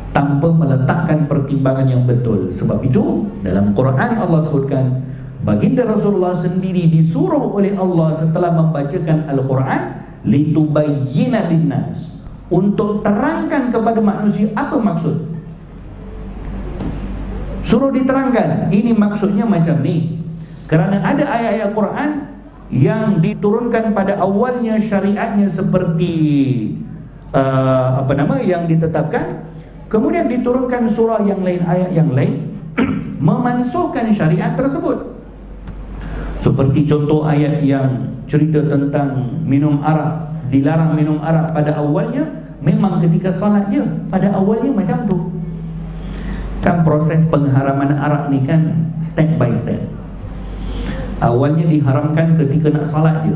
tanpa meletakkan pertimbangan yang betul. Sebab itu dalam Quran Allah sebutkan, baginda Rasulullah sendiri disuruh oleh Allah setelah membacakan Al-Quran, litubayyina linnas, untuk terangkan kepada manusia apa maksud. Suruh diterangkan, ini maksudnya macam ni. Kerana ada ayat-ayat Quran yang diturunkan pada awalnya syariatnya seperti yang ditetapkan, kemudian diturunkan surah yang lain, ayat yang lain memansuhkan syariat tersebut. Seperti contoh ayat yang cerita tentang minum arak, dilarang minum arak pada awalnya, memang ketika salat je, pada awalnya macam tu. Kan proses pengharaman arak ni kan step by step. Awalnya diharamkan ketika nak salat je,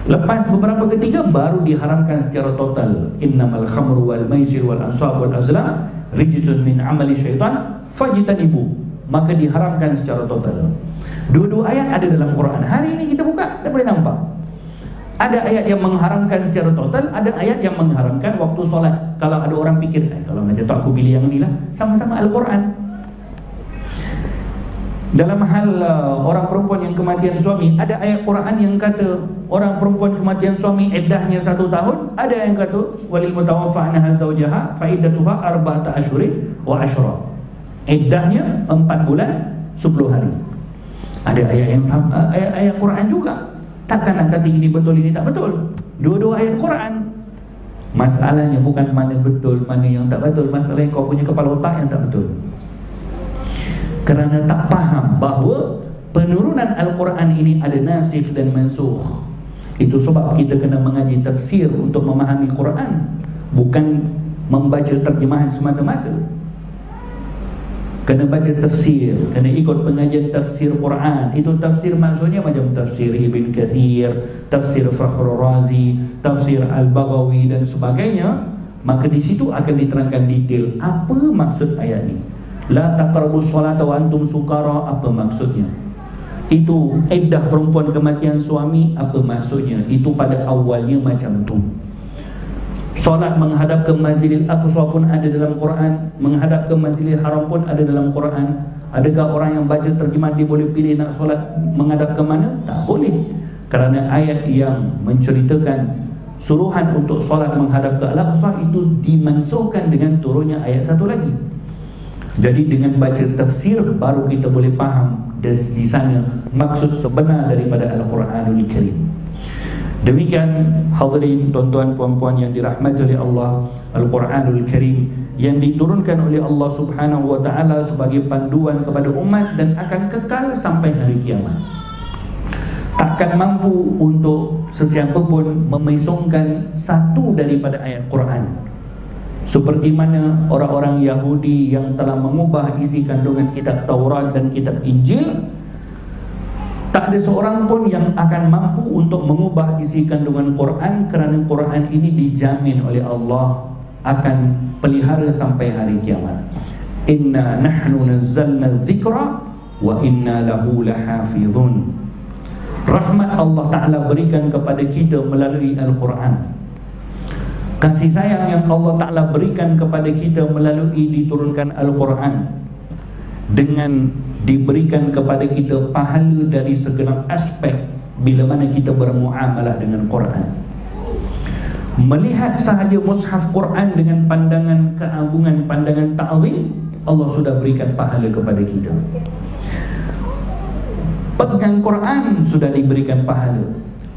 lepas beberapa ketika baru diharamkan secara total. Innamal khamru wal maisir wal ansab wal azlam rijsun min amali syaitan fajtanibu. Maka diharamkan secara total. Dua-dua ayat ada dalam Quran. Hari ini kita buka, dah boleh nampak. Ada ayat yang mengharamkan secara total, ada ayat yang mengharamkan waktu solat. Kalau ada orang fikir, kalau macam tu aku pilih yang ni lah, sama-sama Al-Quran. Dalam hal orang perempuan yang kematian suami, ada ayat Quran yang kata orang perempuan kematian suami iddahnya 1 tahun. Ada yang kata walil mutawaffa anha zawjaha fa iddatuha 4 ashhurin wa ashra. Iddahnya 4 bulan 10 hari. Ada ayat yang sama, ayat Quran juga. Takkan nak kata ini betul, ini tak betul. Dua-dua ayat Quran. Masalahnya bukan mana betul, mana yang tak betul. Masalahnya kau punya kepala otak yang tak betul. kerana tak faham bahawa penurunan Al-Quran ini ada nasikh dan mansukh. Itu sebab kita kena mengaji tafsir untuk memahami Quran, bukan membaca terjemahan semata-mata. Kena baca tafsir, kena ikut pengajian tafsir Quran. Itu tafsir maksudnya macam tafsir Ibn Kathir, tafsir Fakhrul Razi, tafsir Al-Baghawi dan sebagainya. Maka di situ akan diterangkan detail apa maksud ayat ni. La taqrabus salata wa antum sukara, apa maksudnya? Itu iddah perempuan kematian suami, apa maksudnya? Itu pada awalnya macam tu. Solat menghadap ke Masjidil Aqsa pun ada dalam Quran, menghadap ke Masjidil Haram pun ada dalam Quran. Adakah orang yang baca terjemah dia boleh pilih nak solat menghadap ke mana? Tak boleh. Kerana ayat yang menceritakan suruhan untuk solat menghadap ke Al-Aqsa itu dimansuhkan dengan turunnya ayat satu lagi. Jadi dengan baca tafsir baru kita boleh faham di sana maksud sebenar daripada Al-Quranul Karim. Demikian hadirin tuan-tuan puan-puan yang dirahmati oleh Allah, Al-Quranul Karim yang diturunkan oleh Allah Subhanahu wa taala sebagai panduan kepada umat dan akan kekal sampai hari kiamat. Takkan mampu untuk sesiapa pun memisungkan satu daripada ayat Quran. Seperti mana orang-orang Yahudi yang telah mengubah isi kandungan kitab Taurat dan kitab Injil, tak ada seorang pun yang akan mampu untuk mengubah isi kandungan Quran, kerana Quran ini dijamin oleh Allah akan pelihara sampai hari kiamat. Inna nahnu nazzalna dzikra wa inna lahu lahafizun. Rahmat Allah Ta'ala berikan kepada kita melalui Al-Quran. Kasih sayang yang Allah Ta'ala berikan kepada kita melalui diturunkan Al-Quran, dengan diberikan kepada kita pahala dari segala aspek bila mana kita bermuamalah dengan Quran. Melihat sahaja mushaf Quran dengan pandangan keagungan, pandangan ta'zim, Allah sudah berikan pahala kepada kita. Pegang Quran sudah diberikan pahala.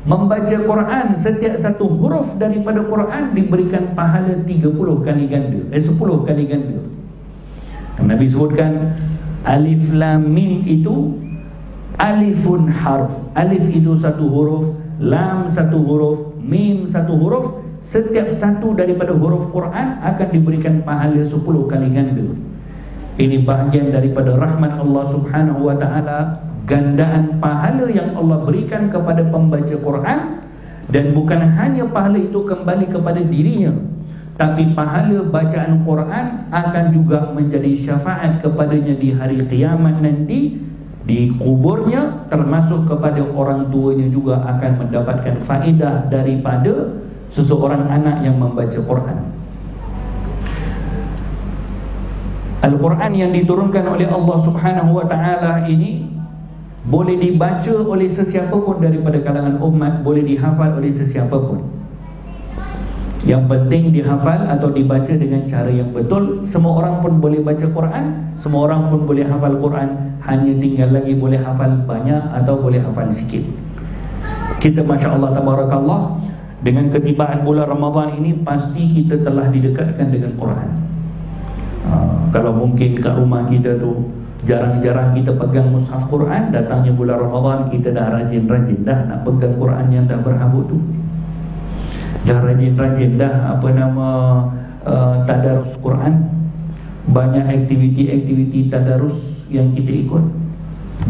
Membaca Quran, setiap satu huruf daripada Quran diberikan pahala 10 kali ganda. Nabi sebutkan Alif Lam Mim itu alifun harf. Alif itu satu huruf, lam satu huruf, mim satu huruf. Setiap satu daripada huruf Quran akan diberikan pahala 10 kali ganda. Ini bahagian daripada rahmat Allah Subhanahu wa ta'ala, gandaan pahala yang Allah berikan kepada pembaca Quran. Dan bukan hanya pahala itu kembali kepada dirinya, tapi pahala bacaan Quran akan juga menjadi syafaat kepadanya di hari kiamat nanti, di kuburnya, termasuk kepada orang tuanya juga akan mendapatkan faedah daripada seseorang anak yang membaca Quran. Al-Quran yang diturunkan oleh Allah Subhanahu wa ta'ala ini boleh dibaca oleh sesiapa pun daripada kalangan umat, boleh dihafal oleh sesiapa pun. Yang penting dihafal atau dibaca dengan cara yang betul. Semua orang pun boleh baca Quran, semua orang pun boleh hafal Quran. Hanya tinggal lagi boleh hafal banyak atau boleh hafal sikit. Kita Masya Allah Tabarakallah, dengan ketibaan bulan Ramadan ini pasti kita telah didekatkan dengan Quran. Kalau mungkin kat rumah kita tu jarang-jarang kita pegang mushaf Quran, datangnya bulan Ramadan kita dah rajin-rajin dah nak pegang Quran yang dah berhabuk tu. Dah rajin-rajin dah tadarus Quran. Banyak aktiviti-aktiviti tadarus yang kita ikut.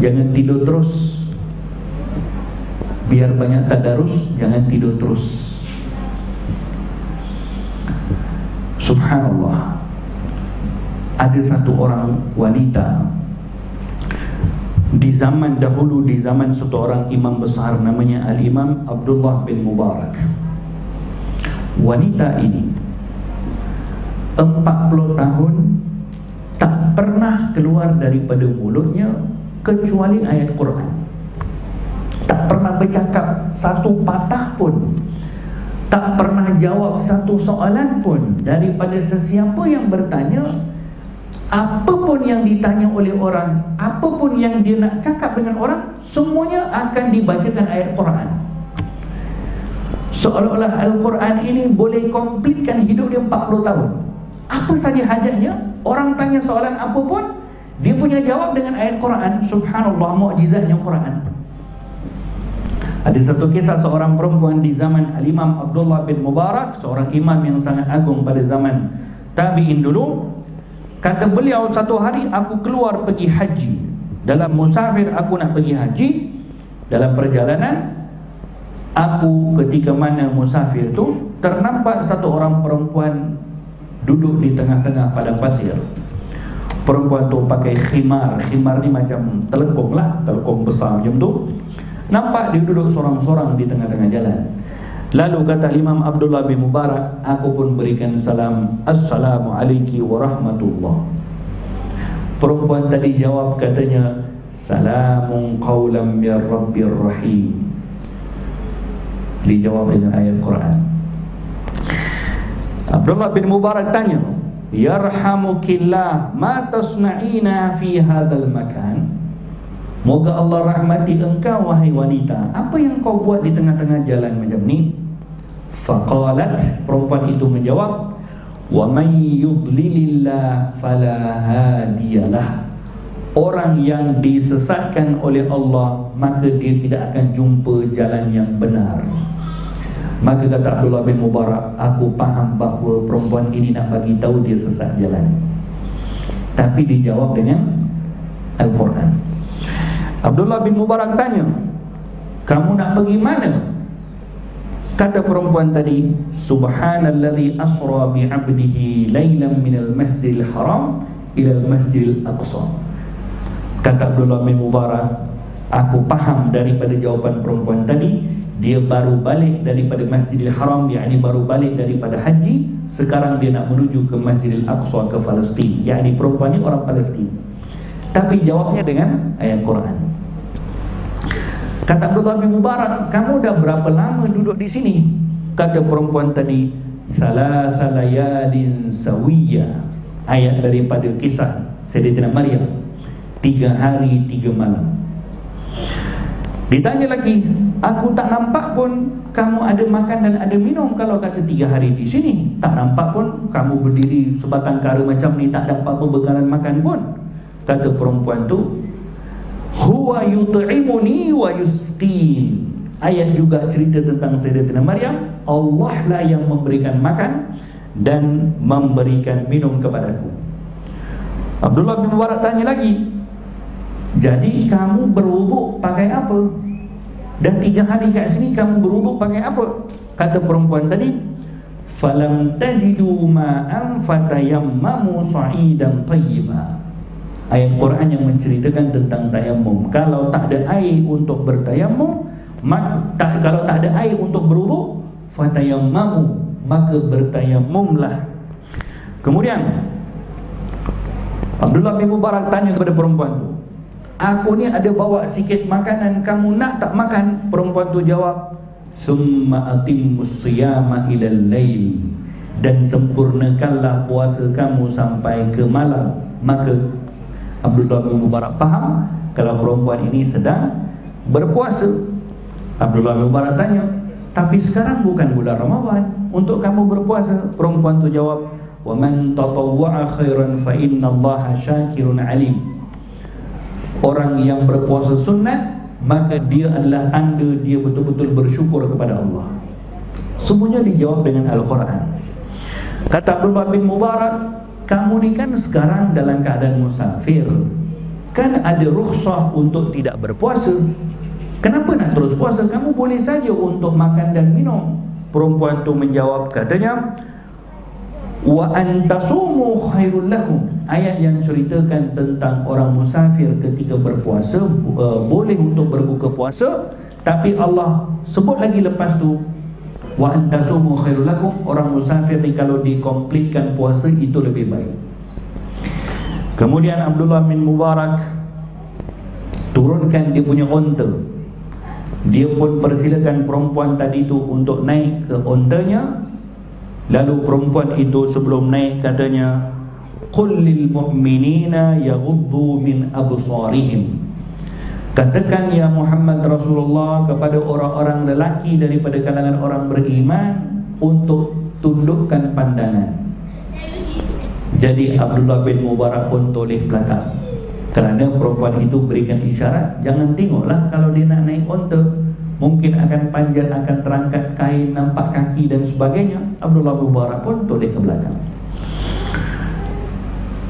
Jangan tidur terus. Biar banyak tadarus, jangan tidur terus. Subhanallah. Ada satu orang wanita di zaman dahulu, di zaman satu orang imam besar namanya Al-Imam Abdullah bin Mubarak. Wanita ini 40 tahun tak pernah keluar daripada mulutnya kecuali ayat Quran. Tak pernah bercakap satu patah pun, tak pernah jawab satu soalan pun daripada sesiapa yang bertanya. Apapun yang ditanya oleh orang, apapun yang dia nak cakap dengan orang, semuanya akan dibacakan ayat Quran. Seolah-olah Al-Quran ini boleh komplitkan hidup dia 40 tahun. Apa saja hajatnya, orang tanya soalan apapun, Dia punya jawab dengan ayat Quran. Subhanallah, mukjizatnya Quran. Ada satu kisah seorang perempuan di zaman Al-Imam Abdullah bin Mubarak, seorang imam yang sangat agung pada zaman tabi'in dulu. Kata beliau, satu hari aku keluar pergi haji. Dalam musafir aku nak pergi haji. Dalam perjalanan aku ketika mana musafir tu, ternampak satu orang perempuan duduk di tengah-tengah padang pasir. Perempuan tu pakai khimar. Khimar ni macam telekung lah, telekung besar macam tu. Nampak dia duduk sorang-sorang di tengah-tengah jalan. Lalu kata Imam Abdullah bin Mubarak, aku pun berikan salam, Assalamualaikum warahmatullah. Perempuan tadi jawab, katanya, Salamun qawlam min Rabbir Rahim. Dijawab dengan ayat Quran. Abdullah bin Mubarak tanya, Yarhamukillah, ma tasna'ina fi hadzal makan? Moga Allah rahmati engkau wahai wanita, apa yang kau buat di tengah-tengah jalan macam ni? Faqalat, perempuan itu menjawab, wa may yudlilillah fala hadiyalah. Orang yang disesatkan oleh Allah, maka dia tidak akan jumpa jalan yang benar. Maka kata Abdullah bin Mubarak, aku faham bahawa perempuan ini nak bagi tahu dia sesat jalan, tapi dijawab dengan Al-Quran. Abdullah bin Mubarak tanya, kamu nak pergi mana? Kata perempuan tadi, Subhanalladzi asra bi'abdihi laylan minal masjidil haram ilal masjidil aqsa. Kata Abdullah bin Mubarak, aku faham daripada jawapan perempuan tadi, dia baru balik daripada Masjidil Haram, yakni baru balik daripada haji. Sekarang dia nak menuju ke Masjidil Aqsa, ke Palestin. Yakni perempuan ni orang Palestin, tapi jawabnya dengan ayat Quran. Kata Abdullah bin Mubarak, kamu dah berapa lama duduk di sini? Kata perempuan tadi, Salasa layalin sawiyya. Ayat daripada kisah Sayyidatina Maryam, 3 hari 3 malam. Ditanya lagi, aku tak nampak pun kamu ada makan dan ada minum. Kalau kata 3 hari di sini, tak nampak pun kamu berdiri sebatang kara macam ni, tak dapat pembekalan makan pun. Kata perempuan tu, huwa yut'imuni wa yusqin. Ayat juga cerita tentang Sayyidatina Maryam, Allah lah yang memberikan makan dan memberikan minum kepadaku. Abdullah bin Mubarak tanya lagi, jadi kamu berwuduk pakai apa? Dah 3 hari kat sini kamu berwuduk pakai apa? Kata perempuan tadi, falam tajidu ma'an fatayammamu sa'idan tayyiba. Ayat Quran yang menceritakan tentang tayammum. Kalau tak ada air untuk bertayammum, kalau tak ada air untuk berwuduk, fatayammamu, maka bertayammumlah. Kemudian Abdullah bin Mubarak tanya kepada perempuan tu, aku ni ada bawa sikit makanan, kamu nak tak makan? Perempuan tu jawab, summa atimmus siyama ilal lail, dan sempurnakanlah puasa kamu sampai ke malam. Maka Abdullah bin Mubarak faham kalau perempuan ini sedang berpuasa. Abdullah bin Mubarak tanya, tapi sekarang bukan bulan Ramadan untuk kamu berpuasa? Perempuan tu jawab, wa man tatawwa'a khairan fa innallaha syakirun alim. Orang yang berpuasa sunat, maka dia adalah tanda dia betul-betul bersyukur kepada Allah. Semuanya dijawab dengan Al-Quran. Kata Abdullah bin Mubarak, kamu ni kan sekarang dalam keadaan musafir, kan ada rukhsah untuk tidak berpuasa. Kenapa nak terus puasa? Kamu boleh saja untuk makan dan minum. Perempuan tu menjawab, katanya, wa antasumu khairul lakum. Ayat yang ceritakan tentang orang musafir ketika berpuasa, boleh untuk berbuka puasa, tapi Allah sebut lagi lepas tu, wa antasumu khairul lakum. Orang musafir ni kalau dikomplitkan puasa itu lebih baik. Kemudian Abdullah bin Mubarak turunkan dia punya onta. Dia pun persilakan perempuan tadi tu untuk naik ke ontanya. Lalu perempuan itu sebelum naik katanya, qul lil mu'minina yaghuddu min absarihim. Katakan ya Muhammad Rasulullah kepada orang-orang lelaki daripada kalangan orang beriman untuk tundukkan pandangan. Jadi Abdullah bin Mubarak pun toleh belakang. Kerana perempuan itu berikan isyarat, jangan tengoklah kalau dia nak naik onta, mungkin akan panjat, akan terangkat kain, nampak kaki dan sebagainya. Abdullah bin Mubarak pun toleh ke belakang.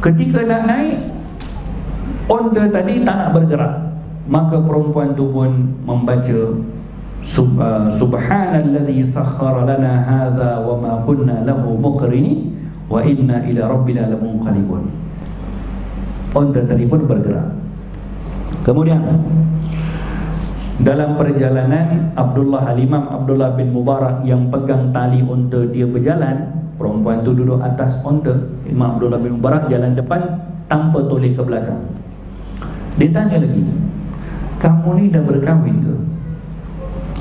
Ketika nak naik onta tadi tak nak bergerak, maka perempuan itu pun membaca Subhanalladzi sakhkhara lana hadza wa ma kunna lahu muqrinin wa inna ila rabbina lamunqalibun. Onta tadi pun bergerak. Kemudian dalam perjalanan Imam Abdullah bin Mubarak yang pegang tali onta dia berjalan, perempuan tu duduk atas onta, Imam Abdullah bin Mubarak jalan depan tanpa toleh ke belakang. Dia tanya lagi, kamu ni dah berkahwin ke?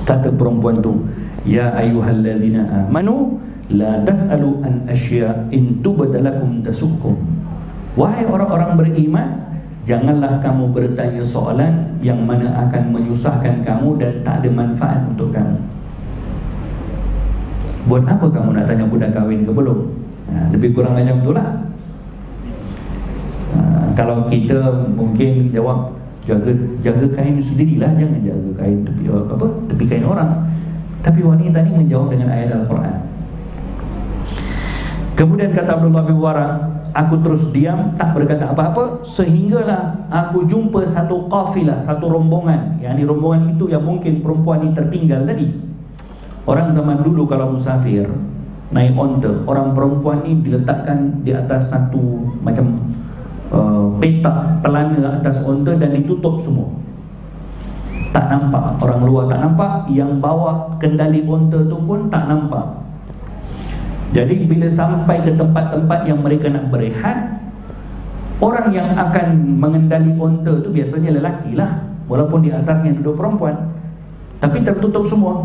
Kata perempuan tu, ya ayyuhallazina amanu la tas'alu an asya' in tubdalakum tasukum. Wahai orang-orang beriman, janganlah kamu bertanya soalan yang mana akan menyusahkan kamu dan tak ada manfaat untuk kamu. Buat apa kamu nak tanya budak kahwin ke belum? Lebih kurang macam itulah. Kalau kita mungkin jawab, jaga kain sendirilah, jangan jaga kain tepi kain orang. Tapi wanita ni menjawab dengan ayat Al-Quran. Kemudian kata Abdullah bin Mubarak, aku terus diam, tak berkata apa-apa, sehinggalah aku jumpa satu kafilah, satu rombongan. Yang ni rombongan itu yang mungkin perempuan ni tertinggal tadi. Orang zaman dulu kalau musafir naik onta, orang perempuan ni diletakkan di atas satu macam petak pelana atas onta dan ditutup semua. Tak nampak, orang luar tak nampak, yang bawa kendali onta tu pun tak nampak. Jadi bila sampai ke tempat-tempat yang mereka nak berehat, orang yang akan mengendali onta tu biasanya lelaki lah, walaupun di atasnya duduk perempuan, tapi tertutup semua.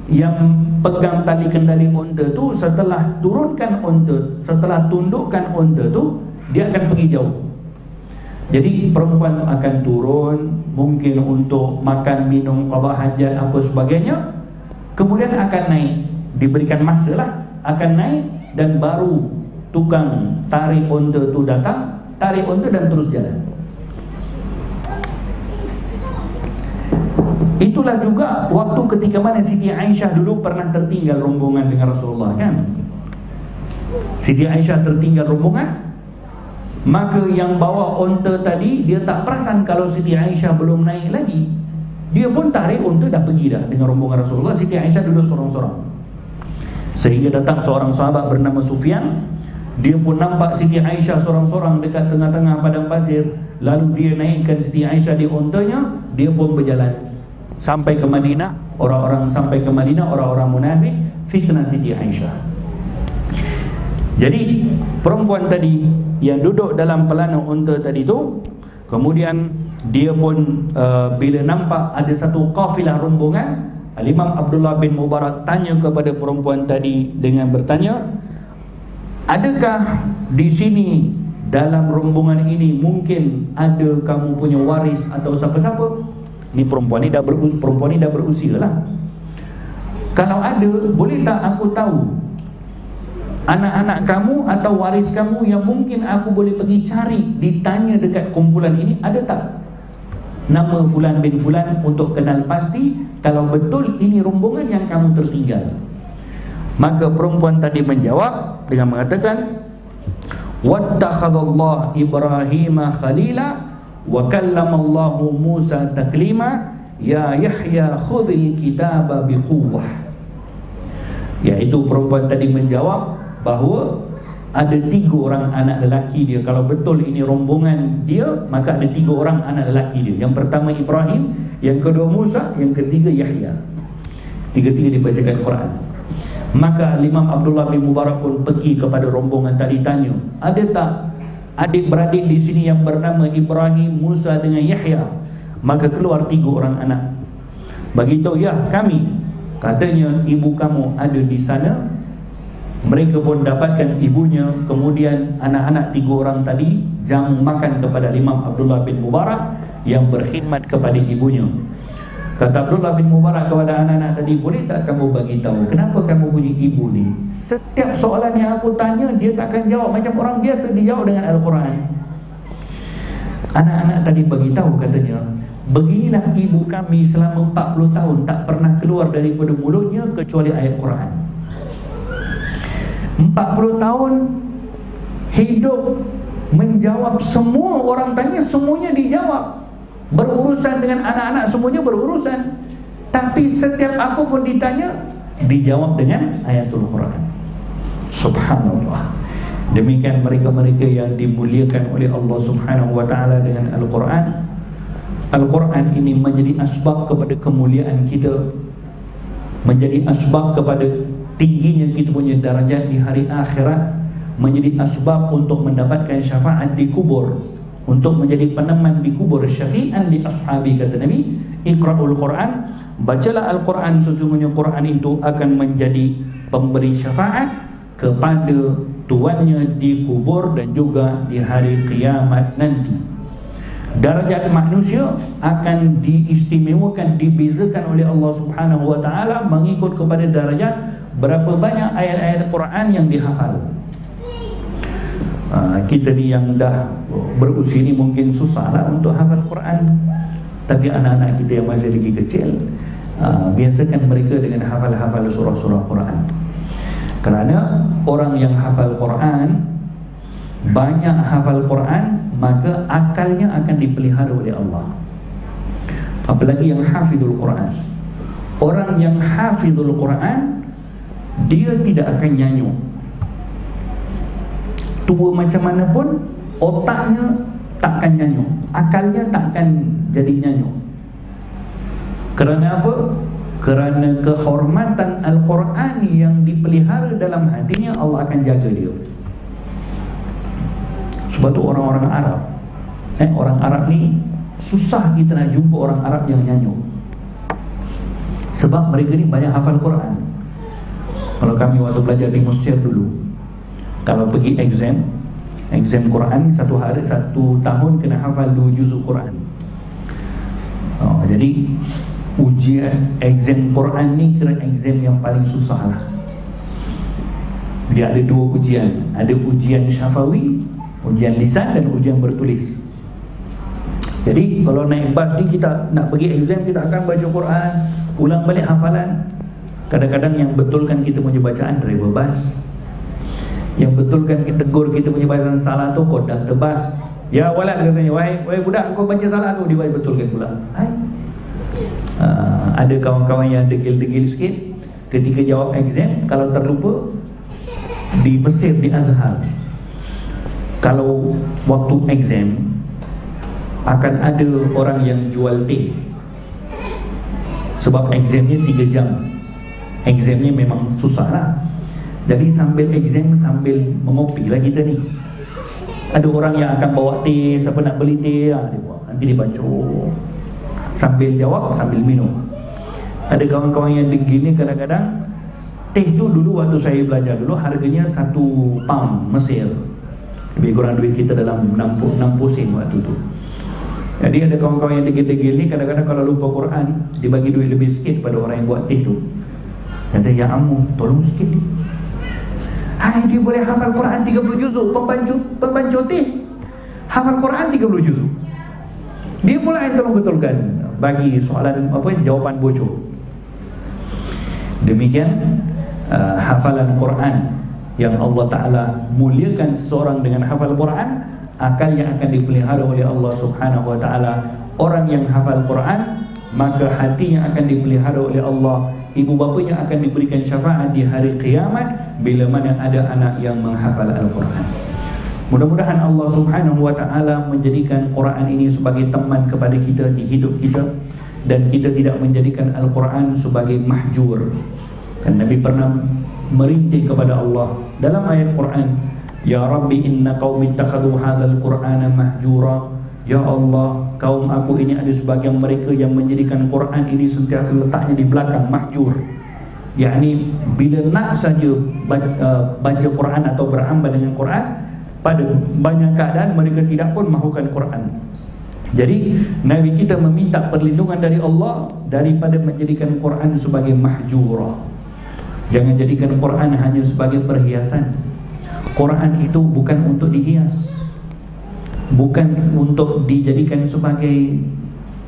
Yang pegang tali kendali onta tu, setelah turunkan onta, setelah tundukkan onta tu, dia akan pergi jauh. Jadi perempuan akan turun, mungkin untuk makan, minum, qada hajat, apa sebagainya. Kemudian akan naik, diberikan masa lah, akan naik, dan baru tukang tarik onta tu datang, tarik onta dan terus jalan. Itulah juga waktu ketika mana Siti Aisyah dulu pernah tertinggal rombongan dengan Rasulullah, kan? Siti Aisyah tertinggal rombongan, maka yang bawa onta tadi dia tak perasan kalau Siti Aisyah belum naik lagi. Dia pun tarik onta dah pergi dah dengan rombongan Rasulullah. Siti Aisyah duduk sorang-sorang. Sehingga datang seorang sahabat bernama Sufyan. Dia pun nampak Siti Aisyah sorang-sorang dekat tengah-tengah padang pasir. Lalu dia naikkan Siti Aisyah di ontanya, dia pun berjalan sampai ke Madinah. Orang-orang sampai ke Madinah, orang-orang munafik fitnah Siti Aisyah. Jadi perempuan tadi yang duduk dalam pelana unta tadi tu, kemudian dia pun bila nampak ada satu kafilah rombongan, Al-Imam Abdullah bin Mubarak tanya kepada perempuan tadi dengan bertanya, adakah di sini dalam rombongan ini mungkin ada kamu punya waris atau siapa-siapa? Ni perempuan ni dah berusia lah. Kalau ada, boleh tak aku tahu anak-anak kamu atau waris kamu yang mungkin aku boleh pergi cari, ditanya dekat kumpulan ini, ada tak nama fulan bin fulan untuk kenal pasti kalau betul ini rombongan yang kamu tertinggal. Maka perempuan tadi menjawab dengan mengatakan, wattakhadallahu Ibrahima khalila wa kallamallahu Musa taklima ya Yahya khudhil kitaba biquwwah. Iaitu perempuan tadi menjawab bahawa ada 3 orang anak lelaki dia. Kalau betul ini rombongan dia, maka ada 3 orang anak lelaki dia. Yang pertama Ibrahim, yang kedua Musa, yang ketiga Yahya. 3-3 dibacakan Quran. Maka Imam Abdullah bin Mubarak pun pergi kepada rombongan tadi, tanya, ada tak adik-beradik di sini yang bernama Ibrahim, Musa dengan Yahya? Maka keluar 3 orang anak. Beritahu, ya kami. Katanya ibu kamu ada di sana. Mereka pun dapatkan ibunya. Kemudian anak-anak 3 orang tadi jamu makan kepada Imam Abdullah bin Mubarak yang berkhidmat kepada ibunya. Kata Abdullah bin Mubarak kepada anak-anak tadi, boleh tak kamu bagi tahu kenapa kamu punya ibu ni setiap soalan yang aku tanya dia takkan jawab, macam orang biasa dijawab dengan Al-Quran. Anak-anak tadi bagi tahu, katanya, beginilah ibu kami selama 40 tahun tak pernah keluar daripada mulutnya kecuali ayat Quran. 40 tahun hidup menjawab semua orang tanya, semuanya dijawab. Berurusan dengan anak-anak semuanya berurusan, tapi setiap apapun ditanya dijawab dengan ayatul Quran. Subhanallah. Demikian mereka-mereka yang dimuliakan oleh Allah Subhanahu wa taala dengan Al-Quran. Al-Quran ini menjadi asbab kepada kemuliaan kita, menjadi asbab kepada tingginya kita punya darajat di hari akhirat, menjadi asbab untuk mendapatkan syafaat di kubur, untuk menjadi peneman di kubur, syafi'an li ashabi, kata Nabi. Iqra'ul Quran, bacalah Al-Quran, sesungguhnya Quran itu akan menjadi pemberi syafaat kepada tuannya di kubur dan juga di hari kiamat nanti. Darajat manusia akan diistimewakan, dibezakan oleh Allah Subhanahu wa taala mengikut kepada darajat berapa banyak ayat-ayat Quran yang dihafal. Kita ni yang dah berusia ni mungkin susahlah untuk hafal Quran, tapi anak-anak kita yang masih lagi kecil, biasakan mereka dengan hafal-hafal surah-surah Quran. Kerana orang yang hafal Quran, banyak hafal Quran, maka akalnya akan dipelihara oleh Allah. Apalagi yang hafizul Quran. Orang yang hafizul Quran, dia tidak akan nyanyuk. Tua macam mana pun, otaknya takkan nyanyuk, akalnya takkan jadi nyanyuk. Kerana apa? Kerana kehormatan Al-Quran yang dipelihara dalam hatinya, Allah akan jaga dia. Sebab tu orang-orang Arab, orang Arab ni susah kita nak jumpa orang Arab yang nyanyuk. Sebab mereka ni banyak hafal Quran. Kalau kami waktu belajar di Mesir dulu, kalau pergi exam Quran, satu hari, satu tahun kena hafal 2 juzuk Quran. Jadi ujian exam Quran ni kira exam yang paling susah lah. Dia ada 2 ujian, ada ujian syafawi, ujian lisan dan ujian bertulis. Jadi kalau naik bas ni, kita nak pergi exam, kita akan baca Quran, ulang balik hafalan. Kadang-kadang yang betulkan kita punya bacaan driver bas, yang betulkan kita tegur kita punya bacaan salah tu konduktor bas. Ya walad, katanya, wahai budak, kau baca salah tu, dia betulkan pula. Ada kawan-kawan yang degil-degil sikit ketika jawab exam, kalau terlupa di Mesir, di Azhar, kalau waktu exam akan ada orang yang jual teh. Sebab examnya 3 jam, examnya memang susah lah. Jadi sambil exam, sambil mengopi lah kita ni. Ada orang yang akan bawa teh, siapa nak beli teh, dia bawa, nanti dia baca sambil jawab, sambil minum. Ada kawan-kawan yang degil ni, kadang-kadang teh tu dulu waktu saya belajar dulu harganya 1 pound Mesir, lebih kurang duit kita dalam 60 sen waktu tu. Jadi ada kawan-kawan yang degil-degil ni, kadang-kadang kalau lupa Quran, dia bagi duit lebih sikit pada orang yang buat teh tu. Kata, ya ammu, tolong sikit ni. Dia boleh hafal Quran 30 juzuk, pembantu teh hafal Quran 30 juzuk. Dia pula yang tolong betulkan, bagi soalan jawapan bocor. Demikian hafalan Quran yang Allah Ta'ala muliakan seseorang dengan hafal Quran, akalnya akan dipelihara oleh Allah Subhanahu wa Ta'ala. Orang yang hafal Quran, maka hatinya akan dipelihara oleh Allah. Ibu bapanya akan diberikan syafaat di hari kiamat bila mana ada anak yang menghafal Al-Quran. Mudah-mudahan Allah Subhanahu wa Ta'ala menjadikan Quran ini sebagai teman kepada kita di hidup kita, dan kita tidak menjadikan Al-Quran sebagai mahjur. Kan Nabi pernah merintih kepada Allah dalam ayat Quran, Ya Rabbi inna qaumi ittakhadhu hadzal Qur'ana mahjura. Ya Allah, kaum aku ini ada sebagian mereka yang menjadikan Quran ini sentiasa letaknya di belakang, mahjur. Yakni bila nak saja baca Quran atau beramal dengan Quran, pada banyak keadaan mereka tidak pun mahukan Quran. Jadi Nabi kita meminta perlindungan dari Allah daripada menjadikan Quran sebagai mahjura. Jangan jadikan Quran hanya sebagai perhiasan. Quran itu bukan untuk dihias. bukan untuk dijadikan sebagai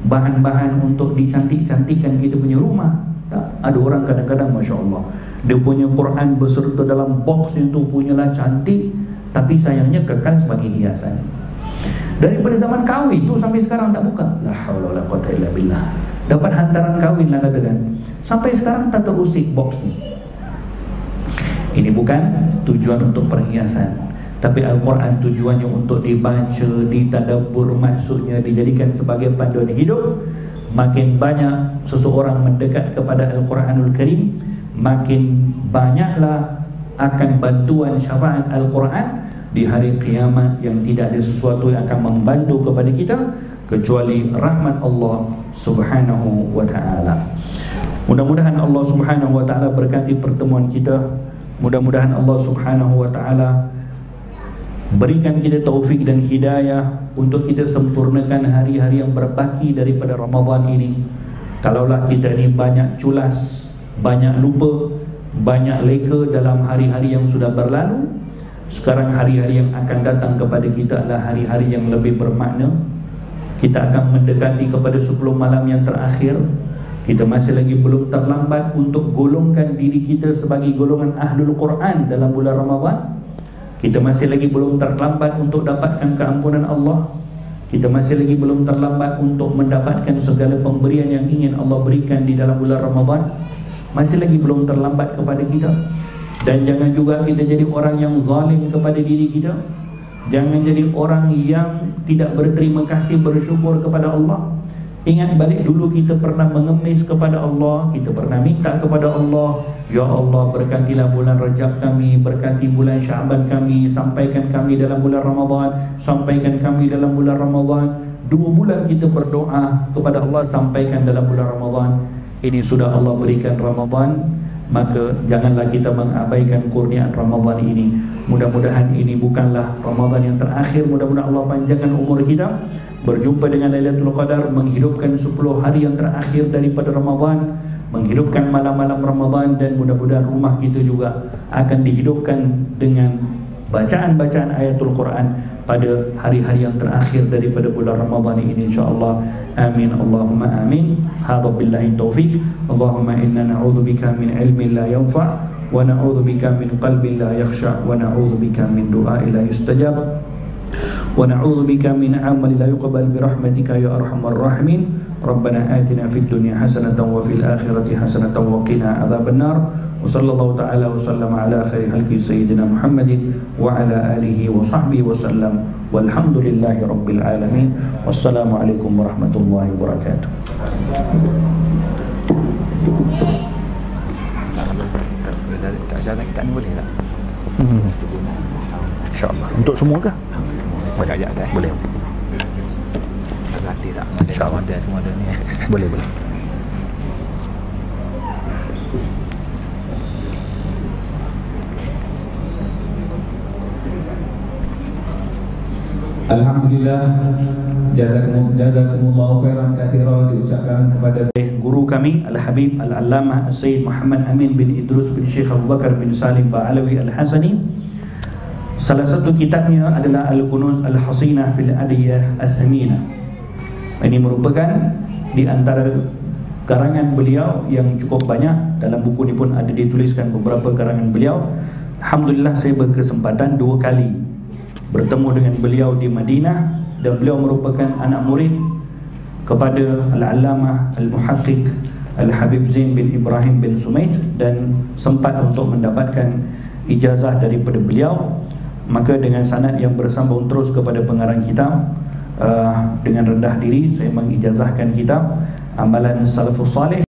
bahan-bahan untuk dicantik-cantikkan kita punya rumah. Tak, ada orang kadang-kadang Masya Allah, dia punya Quran beserta dalam box itu punyalah cantik, tapi sayangnya kekal sebagai hiasan. Daripada zaman kahwin tu sampai sekarang tak buka. La haula wala quwwata illa billah. Dapat hantaran kahwin lah katakan, sampai sekarang tak terusik box ni. Ini bukan tujuan untuk perhiasan, tapi Al-Quran tujuannya untuk dibaca, ditadabbur, maksudnya dijadikan sebagai panduan hidup. Makin banyak seseorang mendekat kepada Al-Quranul Karim, makin banyaklah akan bantuan syafaat Al-Quran di hari kiamat, yang tidak ada sesuatu yang akan membantu kepada kita kecuali rahmat Allah Subhanahu wa ta'ala. Mudah-mudahan Allah Subhanahu wa ta'ala berkati pertemuan kita. Mudah-mudahan Allah Subhanahu wa ta'ala berikan kita taufik dan hidayah untuk kita sempurnakan hari-hari yang berbaki daripada Ramadan ini. Kalaulah kita ni banyak culas, banyak lupa, banyak leka dalam hari-hari yang sudah berlalu, sekarang hari-hari yang akan datang kepada kita adalah hari-hari yang lebih bermakna. Kita akan mendekati kepada 10 malam yang terakhir. Kita masih lagi belum terlambat untuk golongkan diri kita sebagai golongan Ahlul Quran dalam bulan Ramadan. Kita masih lagi belum terlambat untuk dapatkan keampunan Allah. Kita masih lagi belum terlambat untuk mendapatkan segala pemberian yang ingin Allah berikan di dalam bulan Ramadan. Masih lagi belum terlambat kepada kita. Dan jangan juga kita jadi orang yang zalim kepada diri kita. Jangan jadi orang yang tidak berterima kasih, bersyukur kepada Allah. Ingat balik dulu kita pernah mengemis kepada Allah, kita pernah minta kepada Allah, ya Allah berkatilah bulan Rajab kami, berkati bulan Syaban kami, sampaikan kami dalam bulan Ramadan, sampaikan kami dalam bulan Ramadan. 2 bulan kita berdoa kepada Allah, sampaikan dalam bulan Ramadan. Ini sudah Allah berikan Ramadan, maka janganlah kita mengabaikan kurniaan Ramadan ini. Mudah-mudahan ini bukanlah Ramadan yang terakhir. Mudah-mudahan Allah panjangkan umur kita, berjumpa dengan Lailatul Qadar, menghidupkan 10 hari yang terakhir daripada Ramadan, menghidupkan malam-malam Ramadan, dan mudah-mudahan rumah kita juga akan dihidupkan dengan bacaan-bacaan ayatul Quran pada hari-hari yang terakhir daripada bulan Ramadan ini, insyaAllah. Amin Allahumma amin. Hadza billahi taufik. Allahumma inna na'udzubika min ilmin la yanfa' wa na'udzubika min qalbin la yakhsha' wa na'udzubika min du'ain la yustajab wa na'udzubika min 'amalin la yuqbal bi rahmatika ya arhamar rahimin. Rabbana atina fid dunya hasanatan wa fil akhirati hasanatan wa qina adzabannar. Wa sallallahu ta'ala wa sallama ala khairi khalqi sayyidina Muhammadin wa ala alihi wa sahbihi wa sallam. Walhamdulillahi rabbil alamin. Wassalamualaikum warahmatullahi wabarakatuh. Tak jalan kita ni boleh tak? InsyaAllah. Untuk semua ke? Boleh ajak dah. Boleh. Saya latih tak? InsyaAllah. Ada semua ada ni. Boleh. Alhamdulillah, jazakumullahu khairan katsira diucapkan kepada guru kami Al-Habib Al-Allamah Sayyid Muhammad Amin bin Idrus bin Syekh Abu Bakar bin Salim Ba'alawi Al-Hasani. Salah satu kitabnya adalah Al-Kunuz Al-Hasinah fil Adiyah As-Saminah. Ini merupakan di antara karangan beliau yang cukup banyak. Dalam buku ini pun ada dituliskan beberapa karangan beliau. Alhamdulillah, saya berkesempatan 2 kali bertemu dengan beliau di Madinah, dan beliau merupakan anak murid kepada Al-Allamah Al-Muhaqqiq Al-Habib Zain bin Ibrahim bin Sumaid, dan sempat untuk mendapatkan ijazah daripada beliau. Maka dengan sanad yang bersambung terus kepada pengarang kitab, dengan rendah diri saya mengijazahkan kitab Amalan Salafus Salih